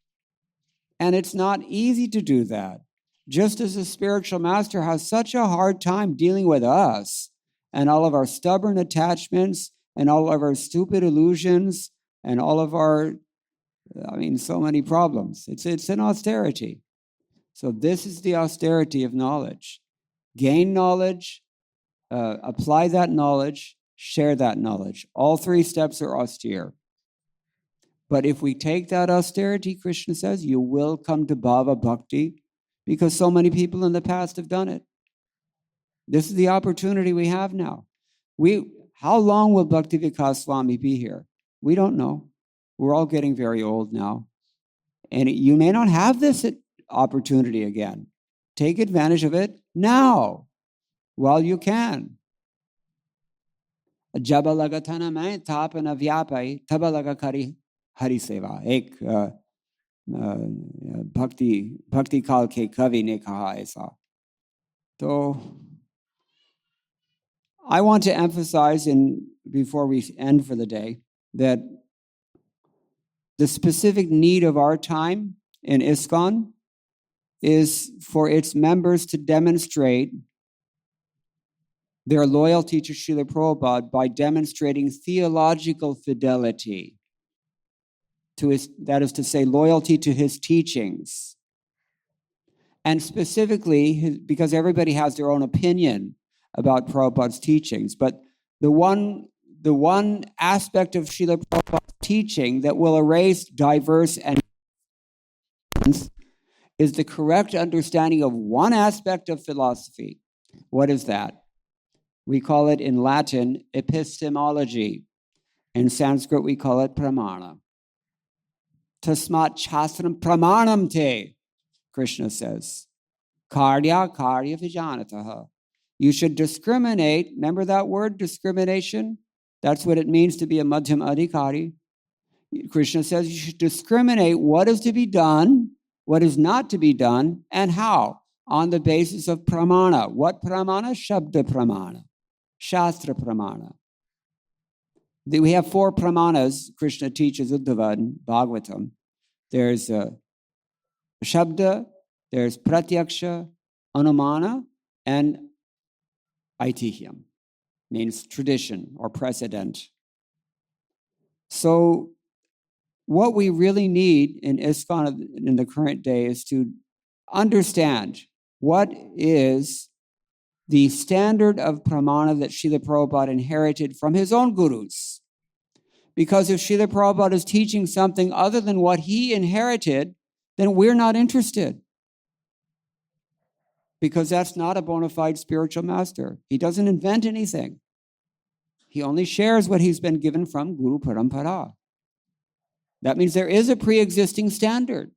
And it's not easy to do that. Just as a spiritual master has such a hard time dealing with us and all of our stubborn attachments and all of our stupid illusions and all of our, so many problems. It's an austerity. So this is the austerity of knowledge. Gain knowledge, apply that knowledge, share that knowledge. All three steps are austere. But if we take that austerity, Krishna says, you will come to Bhava Bhakti because so many people in the past have done it. This is the opportunity we have now. How long will Bhakti Vikas Swami be here? We don't know. We're all getting very old now. And you may not have this opportunity again. Take advantage of it now, while you can. Jabalaga tanamay tapana vyapai tabalaga kari hari seva. Ek bhakti kal ke kavi ne kaha aisa. So I want to emphasize, before we end for the day, that the specific need of our time in ISKCON is for its members to demonstrate their loyalty to Srila Prabhupada by demonstrating theological fidelity, that is to say, loyalty to his teachings. And specifically, because everybody has their own opinion about Prabhupada's teachings, but the one aspect of Srila Prabhupada's teaching that will erase diverse and is the correct understanding of one aspect of philosophy. What is that? We call it in Latin epistemology. In Sanskrit, we call it pramana. Tasmat chastram pramanam te, Krishna says. Karya vijanataha. You should discriminate. Remember that word, discrimination? That's what it means to be a madhyam adhikari. Krishna says you should discriminate what is to be done, what is not to be done, and how, on the basis of pramana. What pramana? Shabda pramana, Shastra pramana. We have 4 pramanas Krishna teaches Uddhava in Bhagavatam. There's Shabda, there's Pratyaksha, Anumana, and Aitihyam, means tradition or precedent. So what we really need in ISKCON in the current day is to understand what is the standard of pramana that Srila Prabhupada inherited from his own gurus. Because if Srila Prabhupada is teaching something other than what he inherited, then we're not interested. Because that's not a bona fide spiritual master. He doesn't invent anything. He only shares what he's been given from Guru Parampara. That means there is a pre-existing standard.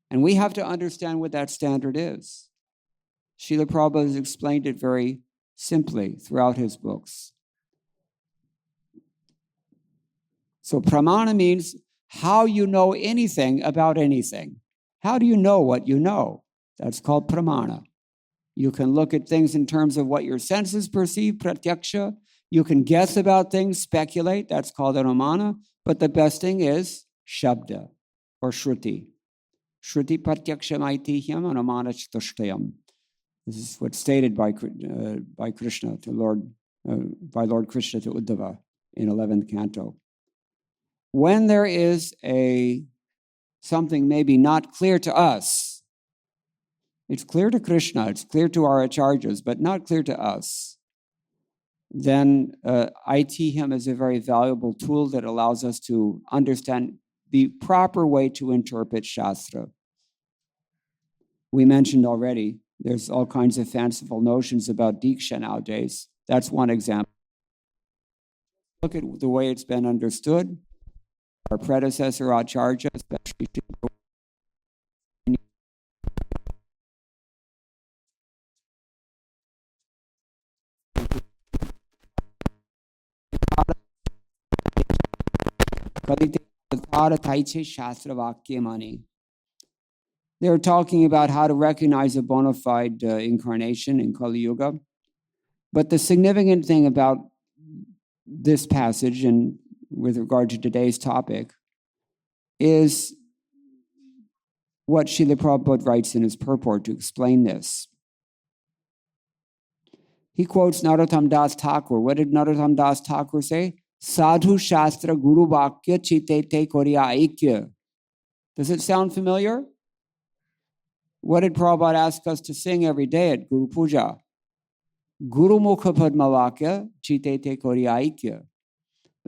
And we have to understand what that standard is. Srila Prabhupada has explained it very simply throughout his books. So pramana means how you know anything about anything. How do you know what you know? That's called pramana. You can look at things in terms of what your senses perceive, pratyaksha. You can guess about things, speculate. That's called anumana. But the best thing is shabda or shruti. Shruti pratyaksha maitihyam anumana chatushtayam. This is what's stated by Krishna to by Lord Krishna to Uddhava in 11th canto. When there is something maybe not clear to us, it's clear to Krishna, it's clear to our acharyas, but not clear to us. then ITHIM is a very valuable tool that allows us to understand the proper way to interpret Shastra. We mentioned already, there's all kinds of fanciful notions about Diksha nowadays. That's one example. Look at the way it's been understood. Our predecessor, Acharya, especially they're talking about how to recognize a bona fide incarnation in Kali Yuga. But the significant thing about this passage, and with regard to today's topic, is what Srila Prabhupada writes in his purport to explain this. He quotes Narottam Das Thakur. What did Narottam Das Thakur say? Sadhu Shastra Guru Vakya Chitete Korya Aikya. Does it sound familiar? What did Prabhupada ask us to sing every day at Guru Puja? Guru Mukha Padma Vakya Chitete Korya Aikya.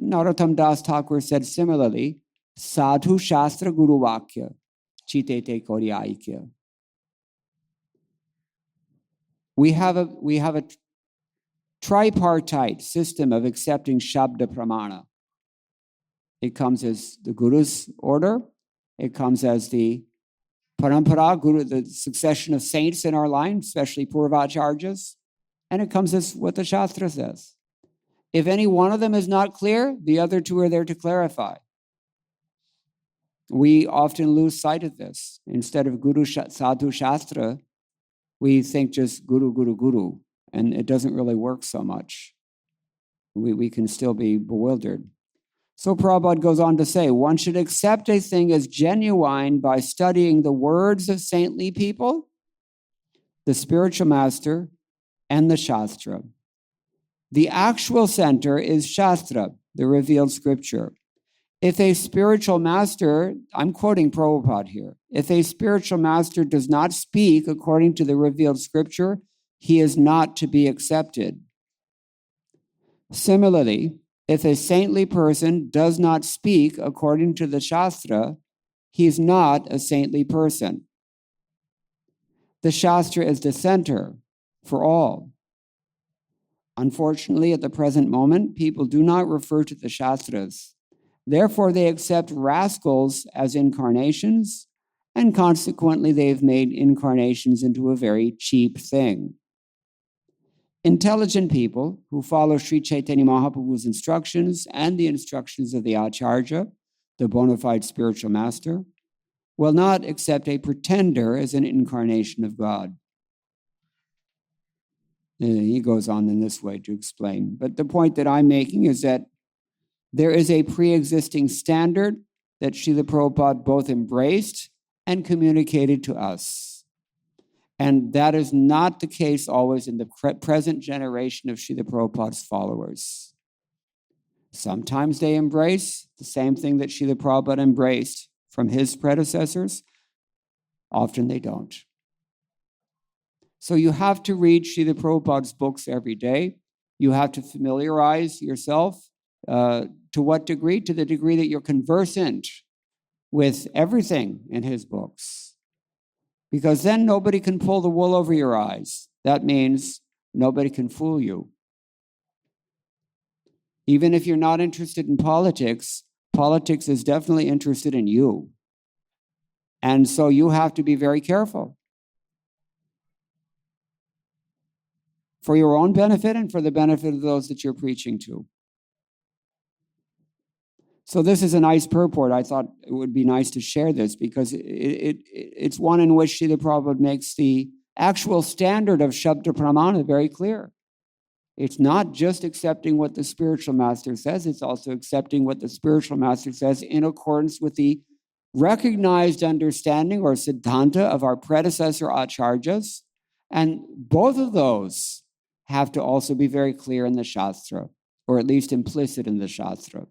Narottam Das Thakur said similarly, Sadhu Shastra Guru Vakya Chitete Korya Aikya. We have a tripartite system of accepting Shabda Pramana. It comes as the Guru's order. It comes as the Parampara, Guru, the succession of saints in our line, especially Purvacharyas. And it comes as what the Shastra says. If any one of them is not clear, the other two are there to clarify. We often lose sight of this. Instead of Guru Sadhu Shastra, we think just Guru, Guru, Guru. And it doesn't really work so much. We can still be bewildered. So Prabhupada goes on to say, one should accept a thing as genuine by studying the words of saintly people, the spiritual master, and the Shastra. The actual center is Shastra, the revealed scripture. If a spiritual master, I'm quoting Prabhupada here, if a spiritual master does not speak according to the revealed scripture, he is not to be accepted. Similarly, if a saintly person does not speak according to the Shastra, he is not a saintly person. The Shastra is the center for all. Unfortunately, at the present moment, people do not refer to the Shastras. Therefore, they accept rascals as incarnations, and consequently, they've made incarnations into a very cheap thing. Intelligent people who follow Sri Chaitanya Mahaprabhu's instructions and the instructions of the Acharya, the bona fide spiritual master, will not accept a pretender as an incarnation of God. He goes on in this way to explain. But the point that I'm making is that there is a pre-existing standard that Srila Prabhupada both embraced and communicated to us. And that is not the case always in the present generation of Srila Prabhupada's followers. Sometimes they embrace the same thing that Srila Prabhupada embraced from his predecessors. Often they don't. So you have to read Srila Prabhupada's books every day. You have to familiarize yourself. To what degree? To the degree that you're conversant with everything in his books. Because then nobody can pull the wool over your eyes. That means nobody can fool you. Even if you're not interested in politics, politics is definitely interested in you. And so you have to be very careful. For your own benefit and for the benefit of those that you're preaching to. So this is a nice purport. I thought it would be nice to share this because it's one in which Srila Prabhupada makes the actual standard of Shabda Pramana very clear. It's not just accepting what the spiritual master says, it's also accepting what the spiritual master says in accordance with the recognized understanding or siddhanta of our predecessor acharyas. And both of those have to also be very clear in the Shastra, or at least implicit in the Shastra.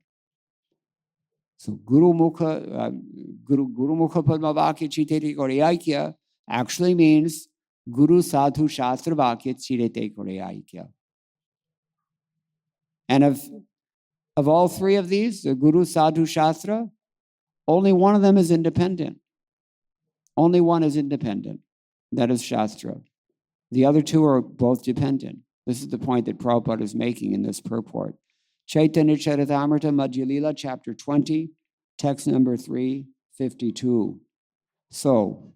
So Guru Mukha Padma Vakya Chitete Koryaikya actually means Guru Sadhu Shastra Vakya Chitete Koryaikya. And of all three of these, the Guru, Sadhu, Shastra, only one of them is independent. Only one is independent. That is Shastra. The other two are both dependent. This is the point that Prabhupada is making in this purport. Chaitanya Charitamrita Madhya Lila, chapter 20, text number 352. So,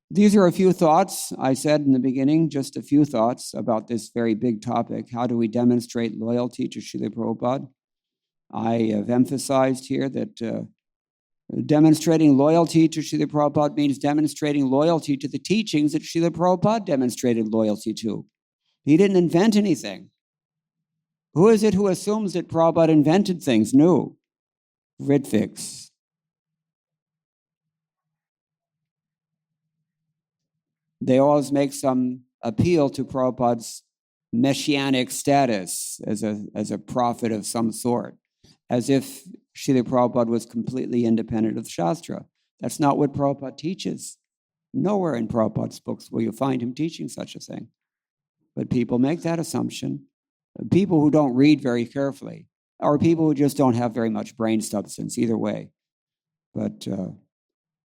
these are a few thoughts. I said in the beginning, just a few thoughts about this very big topic. How do we demonstrate loyalty to Srila Prabhupada? I have emphasized here that demonstrating loyalty to Srila Prabhupada means demonstrating loyalty to the teachings that Srila Prabhupada demonstrated loyalty to. He didn't invent anything. Who is it who assumes that Prabhupada invented things new? Ritviks. They always make some appeal to Prabhupada's messianic status as a prophet of some sort, as if Srila Prabhupada was completely independent of Shastra. That's not what Prabhupada teaches. Nowhere in Prabhupada's books will you find him teaching such a thing. But people make that assumption. People who don't read very carefully, or people who just don't have very much brain substance, either way. But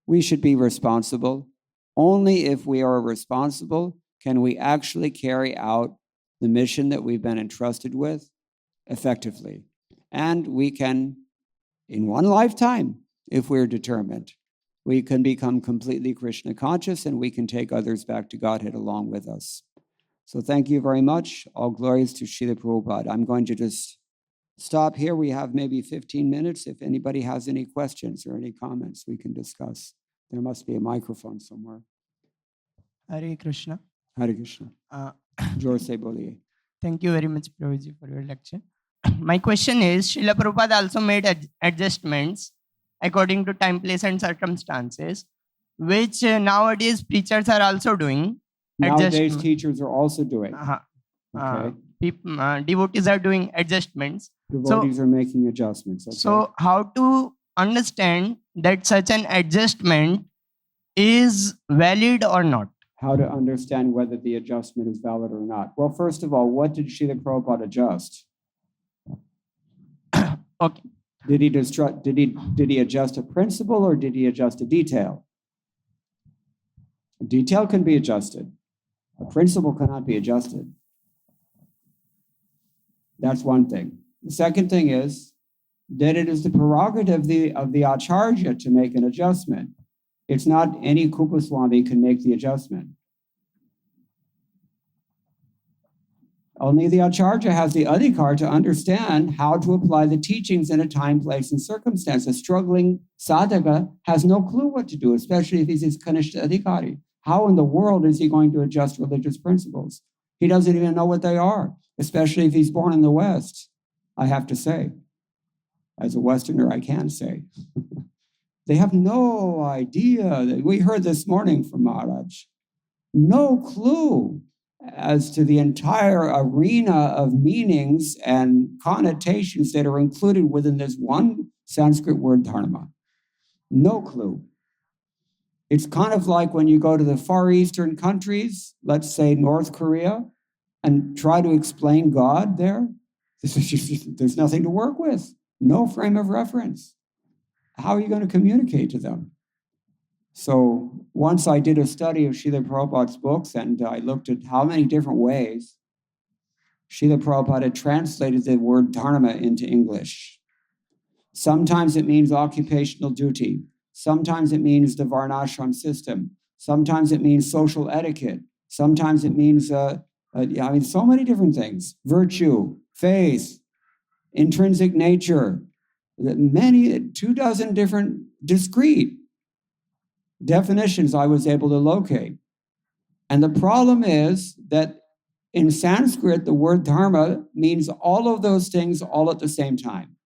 we should be responsible. Only if we are responsible can we actually carry out the mission that we've been entrusted with effectively. And we can, in one lifetime, if we're determined, we can become completely Krishna conscious and we can take others back to Godhead along with us. So thank you very much. All glories to Srila Prabhupada. I'm going to just stop here. We have maybe 15 minutes. If anybody has any questions or any comments, we can discuss. There must be a microphone somewhere. Hare Krishna. Hare Krishna. Jor se boliye. Thank you very much, Prabhuji, for your lecture. My question is, Srila Prabhupada also made adjustments according to time, place, and circumstances, which nowadays preachers are also doing. Nowadays teachers are also doing. Okay. Devotees are doing adjustments. Devotees are making adjustments. Okay. So how to understand that such an adjustment is valid or not? How to understand whether the adjustment is valid or not? Well, first of all, what did Srila Prabhupada adjust? Okay. Did he adjust a principle or did he adjust a detail? A detail can be adjusted. A principle cannot be adjusted. That's one thing. The second thing is that it is the prerogative of the Acharya to make an adjustment. It's not any Kupaswami can make the adjustment. Only the Acharya has the adhikar to understand how to apply the teachings in a time, place, and circumstance. A struggling sadhaka has no clue what to do, especially if he's his kanishta adhikari. How in the world is he going to adjust religious principles? He doesn't even know what they are, especially if he's born in the West, I have to say. As a Westerner, I can say. They have no idea. We heard this morning from Maharaj. No clue as to the entire arena of meanings and connotations that are included within this one Sanskrit word dharma. No clue. It's kind of like when you go to the Far Eastern countries, let's say North Korea, and try to explain God there. There's nothing to work with. No frame of reference. How are you going to communicate to them? So once I did a study of Srila Prabhupada's books and I looked at how many different ways Srila Prabhupada translated the word dharma into English. Sometimes it means occupational duty. Sometimes it means the varnashram system. Sometimes it means social etiquette. Sometimes it means, so many different things. Virtue, faith, intrinsic nature, 24 different discrete definitions I was able to locate. And the problem is that in Sanskrit, the word dharma means all of those things all at the same time.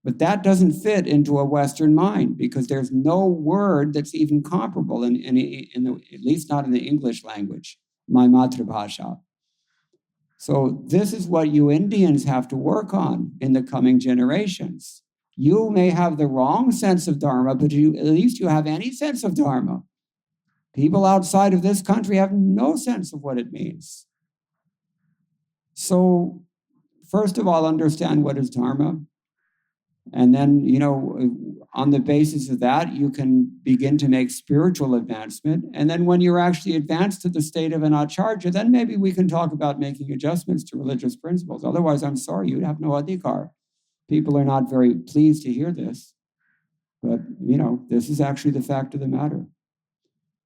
But that doesn't fit into a Western mind because there's no word that's even comparable at least not in the English language, my matrabhasha. So this is what you Indians have to work on in the coming generations. You may have the wrong sense of dharma, but at least you have any sense of dharma. People outside of this country have no sense of what it means. So, first of all, understand what is dharma. And then, on the basis of that, you can begin to make spiritual advancement. And then when you're actually advanced to the state of an acharya, then maybe we can talk about making adjustments to religious principles. Otherwise, I'm sorry, you'd have no adhikar. People are not very pleased to hear this. But, this is actually the fact of the matter.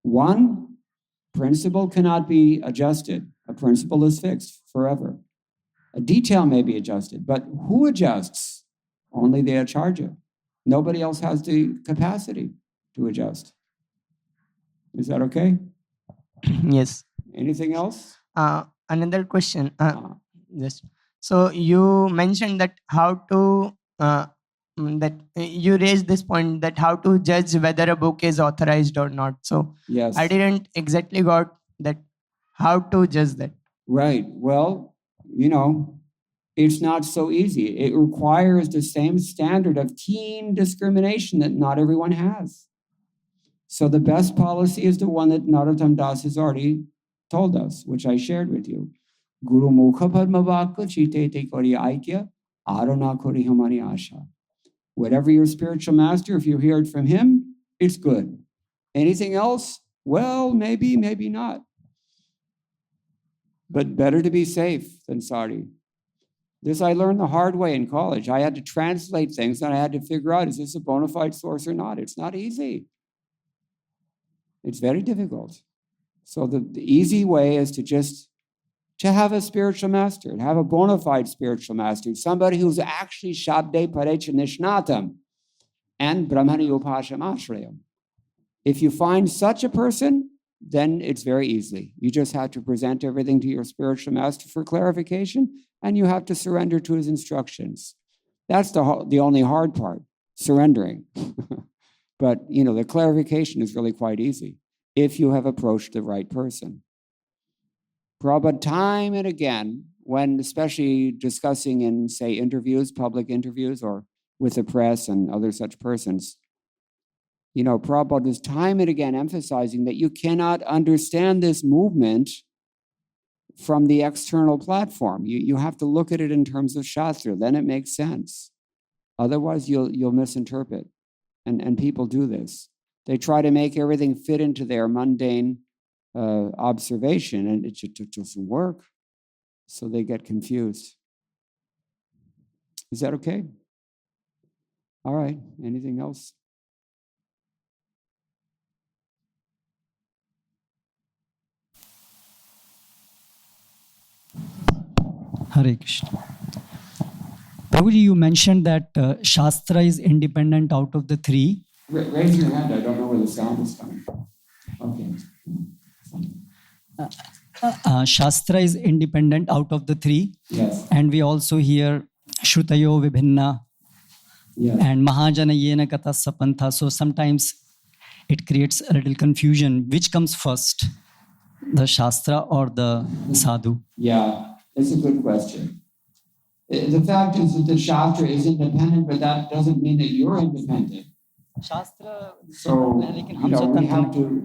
One principle cannot be adjusted. A principle is fixed forever. A detail may be adjusted, but who adjusts? Only the acharya. Nobody else has the capacity to adjust. Is that okay? Yes. Anything else? Another question. Just so you mentioned that how to that you raised this point that how to judge whether a book is authorized or not. So Yes. I didn't exactly got that how to judge that. Right. Well, it's not so easy. It requires the same standard of keen discrimination that not everyone has. So the best policy is the one that Narottam Das has already told us, which I shared with you. Guru Mukha Padmavaka Chitete Kori Aikya Arana Kori Hamani Asha. Whatever your spiritual master, if you hear it from him, it's good. Anything else? Well, maybe, maybe not. But better to be safe than sorry. This I learned the hard way in college. I had to translate things and I had to figure out, is this a bona fide source or not? It's not easy. It's very difficult. So the easy way is to have a spiritual master, to have a bona fide spiritual master, somebody who's actually Shabde Parecha Nishnatam and Brahmani Upasham Ashrayam. If you find such a person, then it's very easy. You just have to present everything to your spiritual master for clarification, and you have to surrender to his instructions. That's the only hard part, surrendering. But, the clarification is really quite easy if you have approached the right person. Prabhupada, time and again, when especially discussing in, say, interviews, public interviews, or with the press and other such persons, Prabhupada is time and again emphasizing that you cannot understand this movement from the external platform. You have to look at it in terms of Shastra, then it makes sense. Otherwise, you'll misinterpret. And people do this. They try to make everything fit into their mundane observation, and it just doesn't work. So they get confused. Is that okay? All right. Anything else? Hare Krishna. Prabhuji, you mentioned that Shastra is independent out of the three. Raise your hand. I don't know where the sound is coming from. Okay. Shastra is independent out of the three. Yes. And we also hear Shrutayo Vibhinna. Yes. And Mahajana Yena Kata Sapantha. So sometimes it creates a little confusion. Which comes first? The Shastra or the Sadhu? Yeah, it's a good question. The fact is that the Shastra is independent, but that doesn't mean that you're independent. So,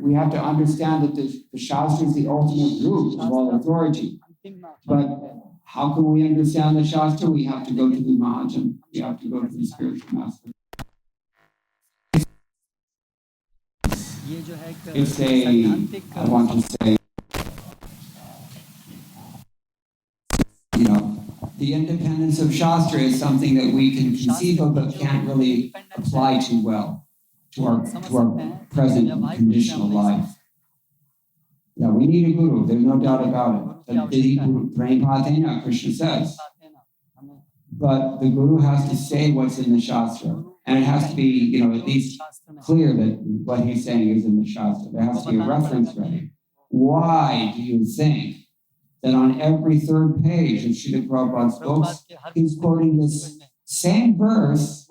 we have to understand that the Shastra is the ultimate root of all authority. But how can we understand the Shastra? We have to go to the Mahajan. We have to go to the spiritual master. It's I want to say, the independence of Shastra is something that we can conceive of but can't really apply too well to our present conditional life. Yeah, we need a guru. There's no doubt about it. Prabhupāda, Krishna says. But the guru has to say what's in the Shastra. And it has to be, at least clear that what he's saying is in the Shastra. There has to be a reference ready. Why do you think that on every third page of Srila Prabhupada's books, he's quoting this same verse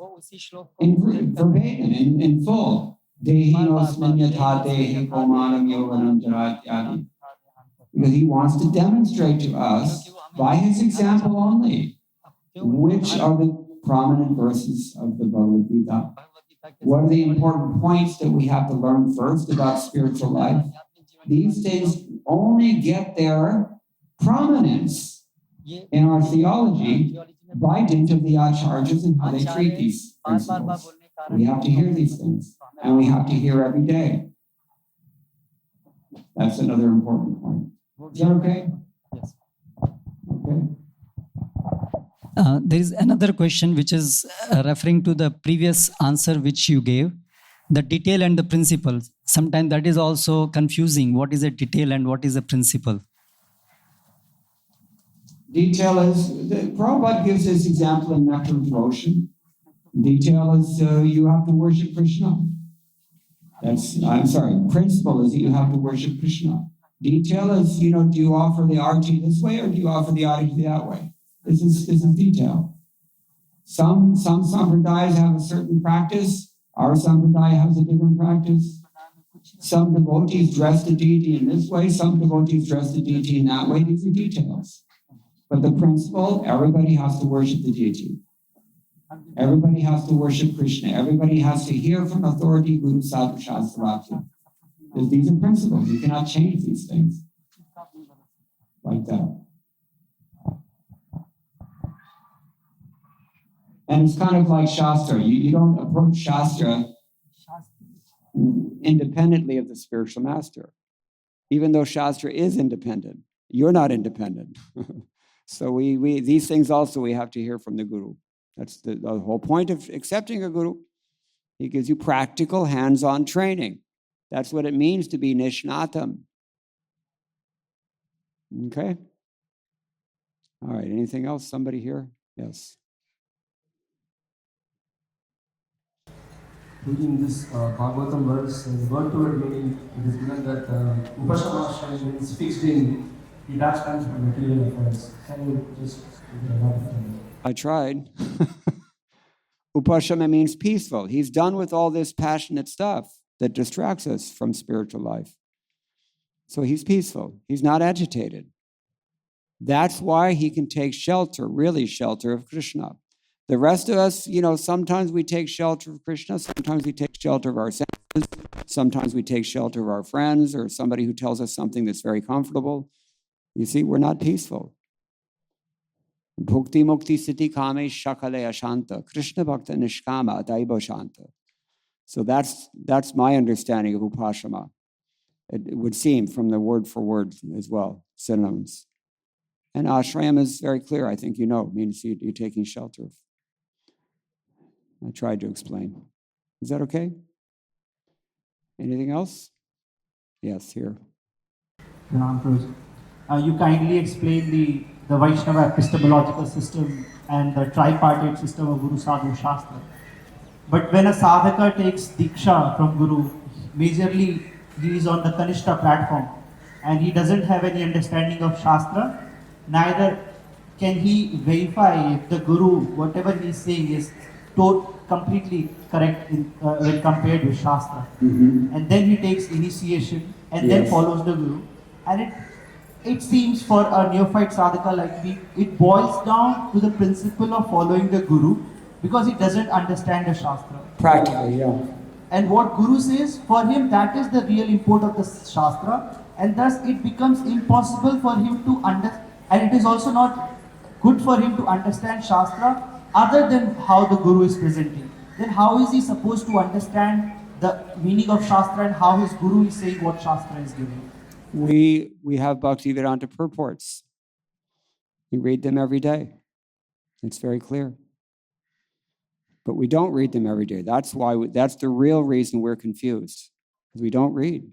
in verbatim, in full? Because he wants to demonstrate to us, by his example only, which are the prominent verses of the Bhagavad Gita. What are the important points that we have to learn first about spiritual life? These things only get their prominence in our theology by dint of the acharyas and how they treat these principles. We have to hear these things, and we have to hear every day. That's another important point. Is that okay? Yes. Okay. There is another question which is referring to the previous answer which you gave, the detail and the principle. Sometimes that is also confusing. What is a detail and what is a principle? Detail is, Prabhupada gives this example in Nectar of Devotion. Detail is you have to worship Krishna. Principle is that you have to worship Krishna. Detail is, do you offer the arati this way or do you offer the arati that way? This is detail. Some sampradayas have a certain practice. Our sampradaya has a different practice. Some devotees dress the deity in this way. Some devotees dress the deity in that way. These are details. But the principle, everybody has to worship the deity. Everybody has to worship Krishna. Everybody has to hear from authority, Guru, Sadhu, Shastra, Bhakti. These are principles. You cannot change these things like that. And it's kind of like Shastra. You don't approach Shastra independently of the spiritual master. Even though Shastra is independent, you're not independent. So we these things also we have to hear from the Guru. That's the whole point of accepting a Guru. He gives you practical, hands-on training. That's what it means to be Nishnatam. Okay? All right, anything else? Somebody here? Yes. Reading this Bhagavatam verse, word-to-word meaning, it is given that Upashamashaya means fixed in detachment from material affairs. Can you just elaborate? I tried. Upashama means peaceful. He's done with all this passionate stuff that distracts us from spiritual life. So he's peaceful. He's not agitated. That's why he can take shelter, really shelter of Krishna. The rest of us, sometimes we take shelter of Krishna, sometimes we take shelter of our senses, sometimes we take shelter of our friends or somebody who tells us something that's very comfortable. You see, we're not peaceful. Bhukti mukti siti kame shakale ashanta. Krishna bhakta nishkama daiva shanta. So that's my understanding of upashama. It would seem from the word for word as well, synonyms. And ashrayam is very clear, I think means you're taking shelter. I tried to explain. Is that okay? Anything else? Yes, here. You kindly explained the Vaishnava epistemological system and the tripartite system of Guru, Sadhu, Shastra. But when a sadhaka takes diksha from Guru, majorly he is on the Kanishta platform and he doesn't have any understanding of Shastra, neither can he verify if the Guru, whatever he is saying is completely correct when compared with Shastra. Mm-hmm. And then he takes initiation and then follows the Guru. And it seems for a neophyte sadhaka like me, it boils down to the principle of following the Guru because he doesn't understand the Shastra. Practically, yeah. And what Guru says, for him that is the real import of the Shastra, and thus it becomes impossible for him to understand, and it is also not good for him to understand Shastra other than how the Guru is presenting. Then how is he supposed to understand the meaning of Shastra and how his Guru is saying what Shastra is giving? We have Bhaktivedanta purports. We read them every day. It's very clear. But we don't read them every day. That's the real reason we're confused, because we don't read.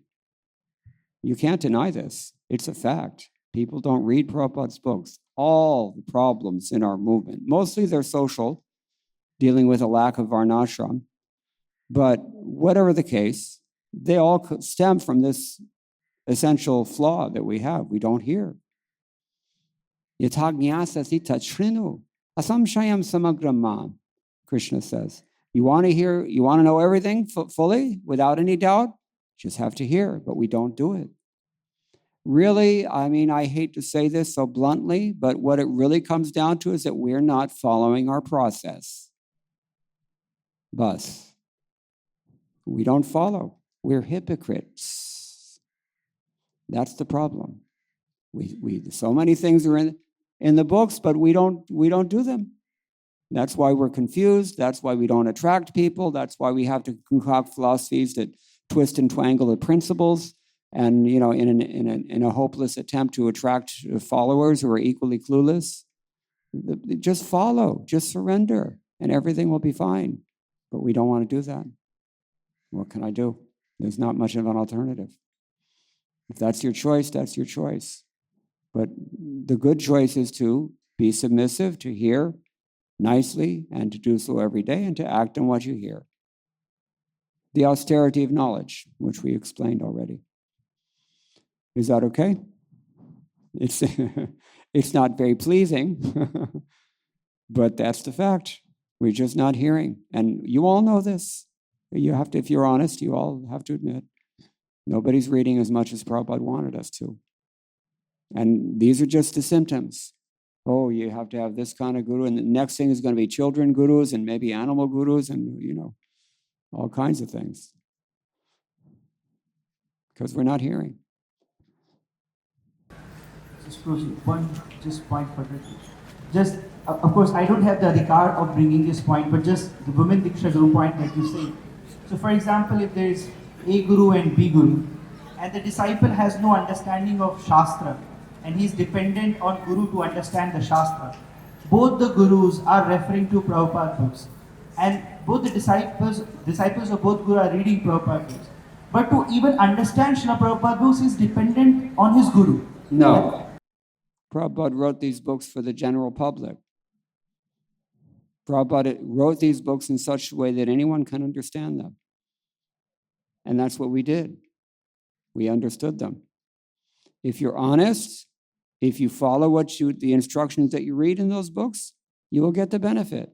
You can't deny this. It's a fact. People don't read Prabhupada's books. All the problems in our movement, mostly they're social, dealing with a lack of varnashram. But whatever the case, they all stem from this essential flaw that we have. We don't hear. Yathagnasasi tachrinu asamshayam samagramam, Krishna says. You want to hear, you want to know everything fully, without any doubt? Just have to hear, but we don't do it. Really, I hate to say this so bluntly, but what it really comes down to is that we're not following our process. Bus. We don't follow. We're hypocrites. That's the problem. We so many things are in. in the books, but we don't do them. That's why we're confused. That's why we don't attract people. That's why we have to concoct philosophies that twist and twangle the principles, and in a hopeless attempt to attract followers who are equally clueless. Just follow, just surrender, and everything will be fine. But we don't want to do that. What can I do? There's not much of an alternative. If that's your choice, that's your choice. But the good choice is to be submissive, to hear nicely, and to do so every day, and to act on what you hear. The austerity of knowledge, which we explained already. Is that okay? It's not very pleasing, but that's the fact. We're just not hearing. And you all know this. You have to, if you're honest, you all have to admit, nobody's reading as much as Prabhupada wanted us to. And these are just the symptoms. Oh, you have to have this kind of guru, and the next thing is going to be children gurus, and maybe animal gurus, and all kinds of things. Because we're not hearing. Just one point for that. Just of course, I don't have the adhikar of bringing this point, but just the women Diksha Guru point that you say. So, for example, if there is A Guru and B Guru, and the disciple has no understanding of Shastra, and he is dependent on Guru to understand the Shastra, both the Gurus are referring to Prabhupada books, and both the disciples of both Guru are reading Prabhupada books. But to even understand Srila Prabhupada books is dependent on his Guru. No. Prabhupada wrote these books for the general public. Prabhupada wrote these books in such a way that anyone can understand them. And that's what we did. We understood them. If you're honest, if you follow the instructions that you read in those books, you will get the benefit.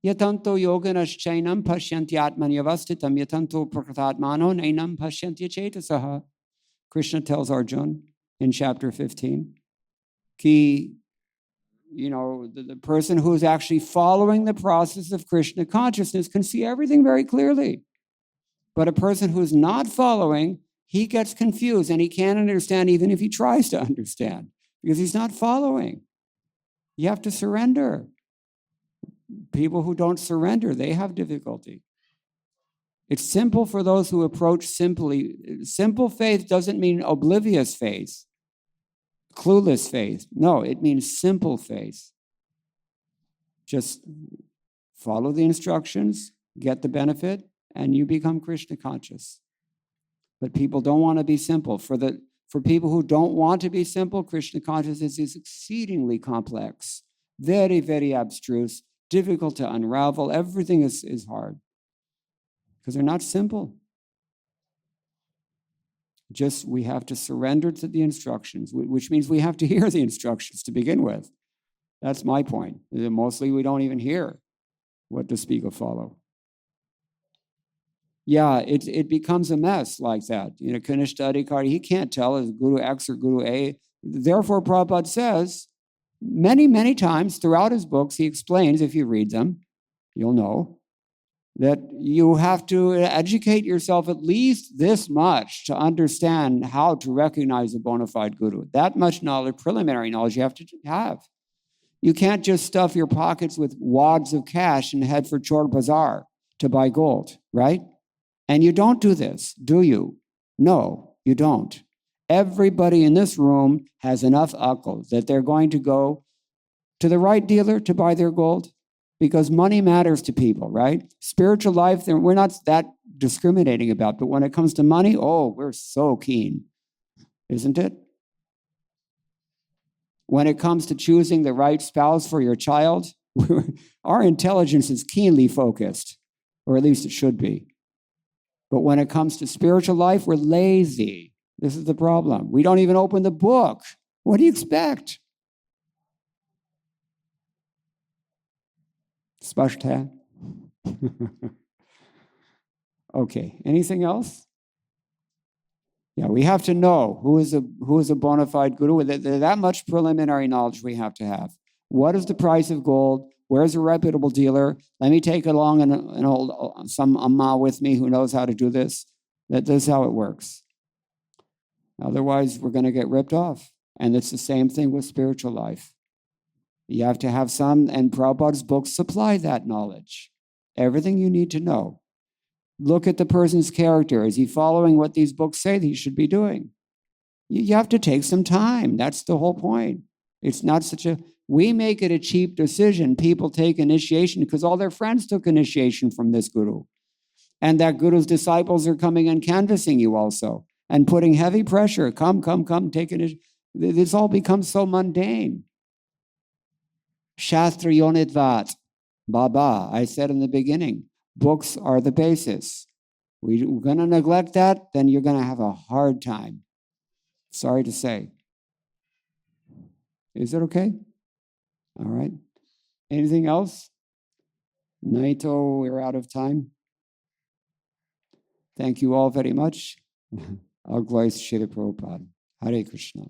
Yatanto yoganaschainam pashyanti atmanyavastitam yatanto prakatatmano nainam pashyanti chetasaha. Krishna tells Arjuna in chapter 15, the person who is actually following the process of Krishna consciousness can see everything very clearly. But a person who's not following, he gets confused and he can't understand even if he tries to understand because he's not following. You have to surrender. People who don't surrender, they have difficulty. It's simple for those who approach simply. Simple faith doesn't mean oblivious faith, clueless faith. No, it means simple faith. Just follow the instructions, get the benefit, and you become Krishna conscious. But people don't want to be simple. For people who don't want to be simple, Krishna consciousness is exceedingly complex, very, very abstruse, difficult to unravel. Everything is hard because they're not simple. Just we have to surrender to the instructions, which means we have to hear the instructions to begin with. That's my point. Mostly we don't even hear what the speaker follow. Yeah, it becomes a mess like that. Kanishta Adhikari, he can't tell is Guru X or Guru A. Therefore, Prabhupada says many, many times throughout his books, he explains, if you read them, you'll know, that you have to educate yourself at least this much to understand how to recognize a bona fide Guru. That much knowledge, preliminary knowledge, you have to have. You can't just stuff your pockets with wads of cash and head for Chor Bazaar to buy gold, right? And you don't do this, do you? No, you don't. Everybody in this room has enough akal that they're going to go to the right dealer to buy their gold because money matters to people, right? Spiritual life, we're not that discriminating about, but when it comes to money, we're so keen, isn't it? When it comes to choosing the right spouse for your child, our intelligence is keenly focused, or at least it should be. But when it comes to spiritual life, we're lazy. This is the problem. We don't even open the book. What do you expect? Spashta. Okay, anything else? Yeah, we have to know who is a bona fide guru. That much preliminary knowledge we have to have. What is the price of gold? Where's a reputable dealer? Let me take along some amma with me who knows how to do this. This is how it works. Otherwise, we're going to get ripped off. And it's the same thing with spiritual life. You have to have some, and Prabhupada's books supply that knowledge. Everything you need to know. Look at the person's character. Is he following what these books say that he should be doing? You have to take some time. That's the whole point. It's not we make it a cheap decision. People take initiation because all their friends took initiation from this guru. And that guru's disciples are coming and canvassing you also and putting heavy pressure. Come, take it. This all becomes so mundane. Shastra Yonitvat. Baba, I said in the beginning, books are the basis. We're going to neglect that, then you're going to have a hard time. Sorry to say. Is it okay? All right. Anything else? Naito, we're out of time. Thank you all very much. All glories to Srila Prabhupada. Hare Krishna.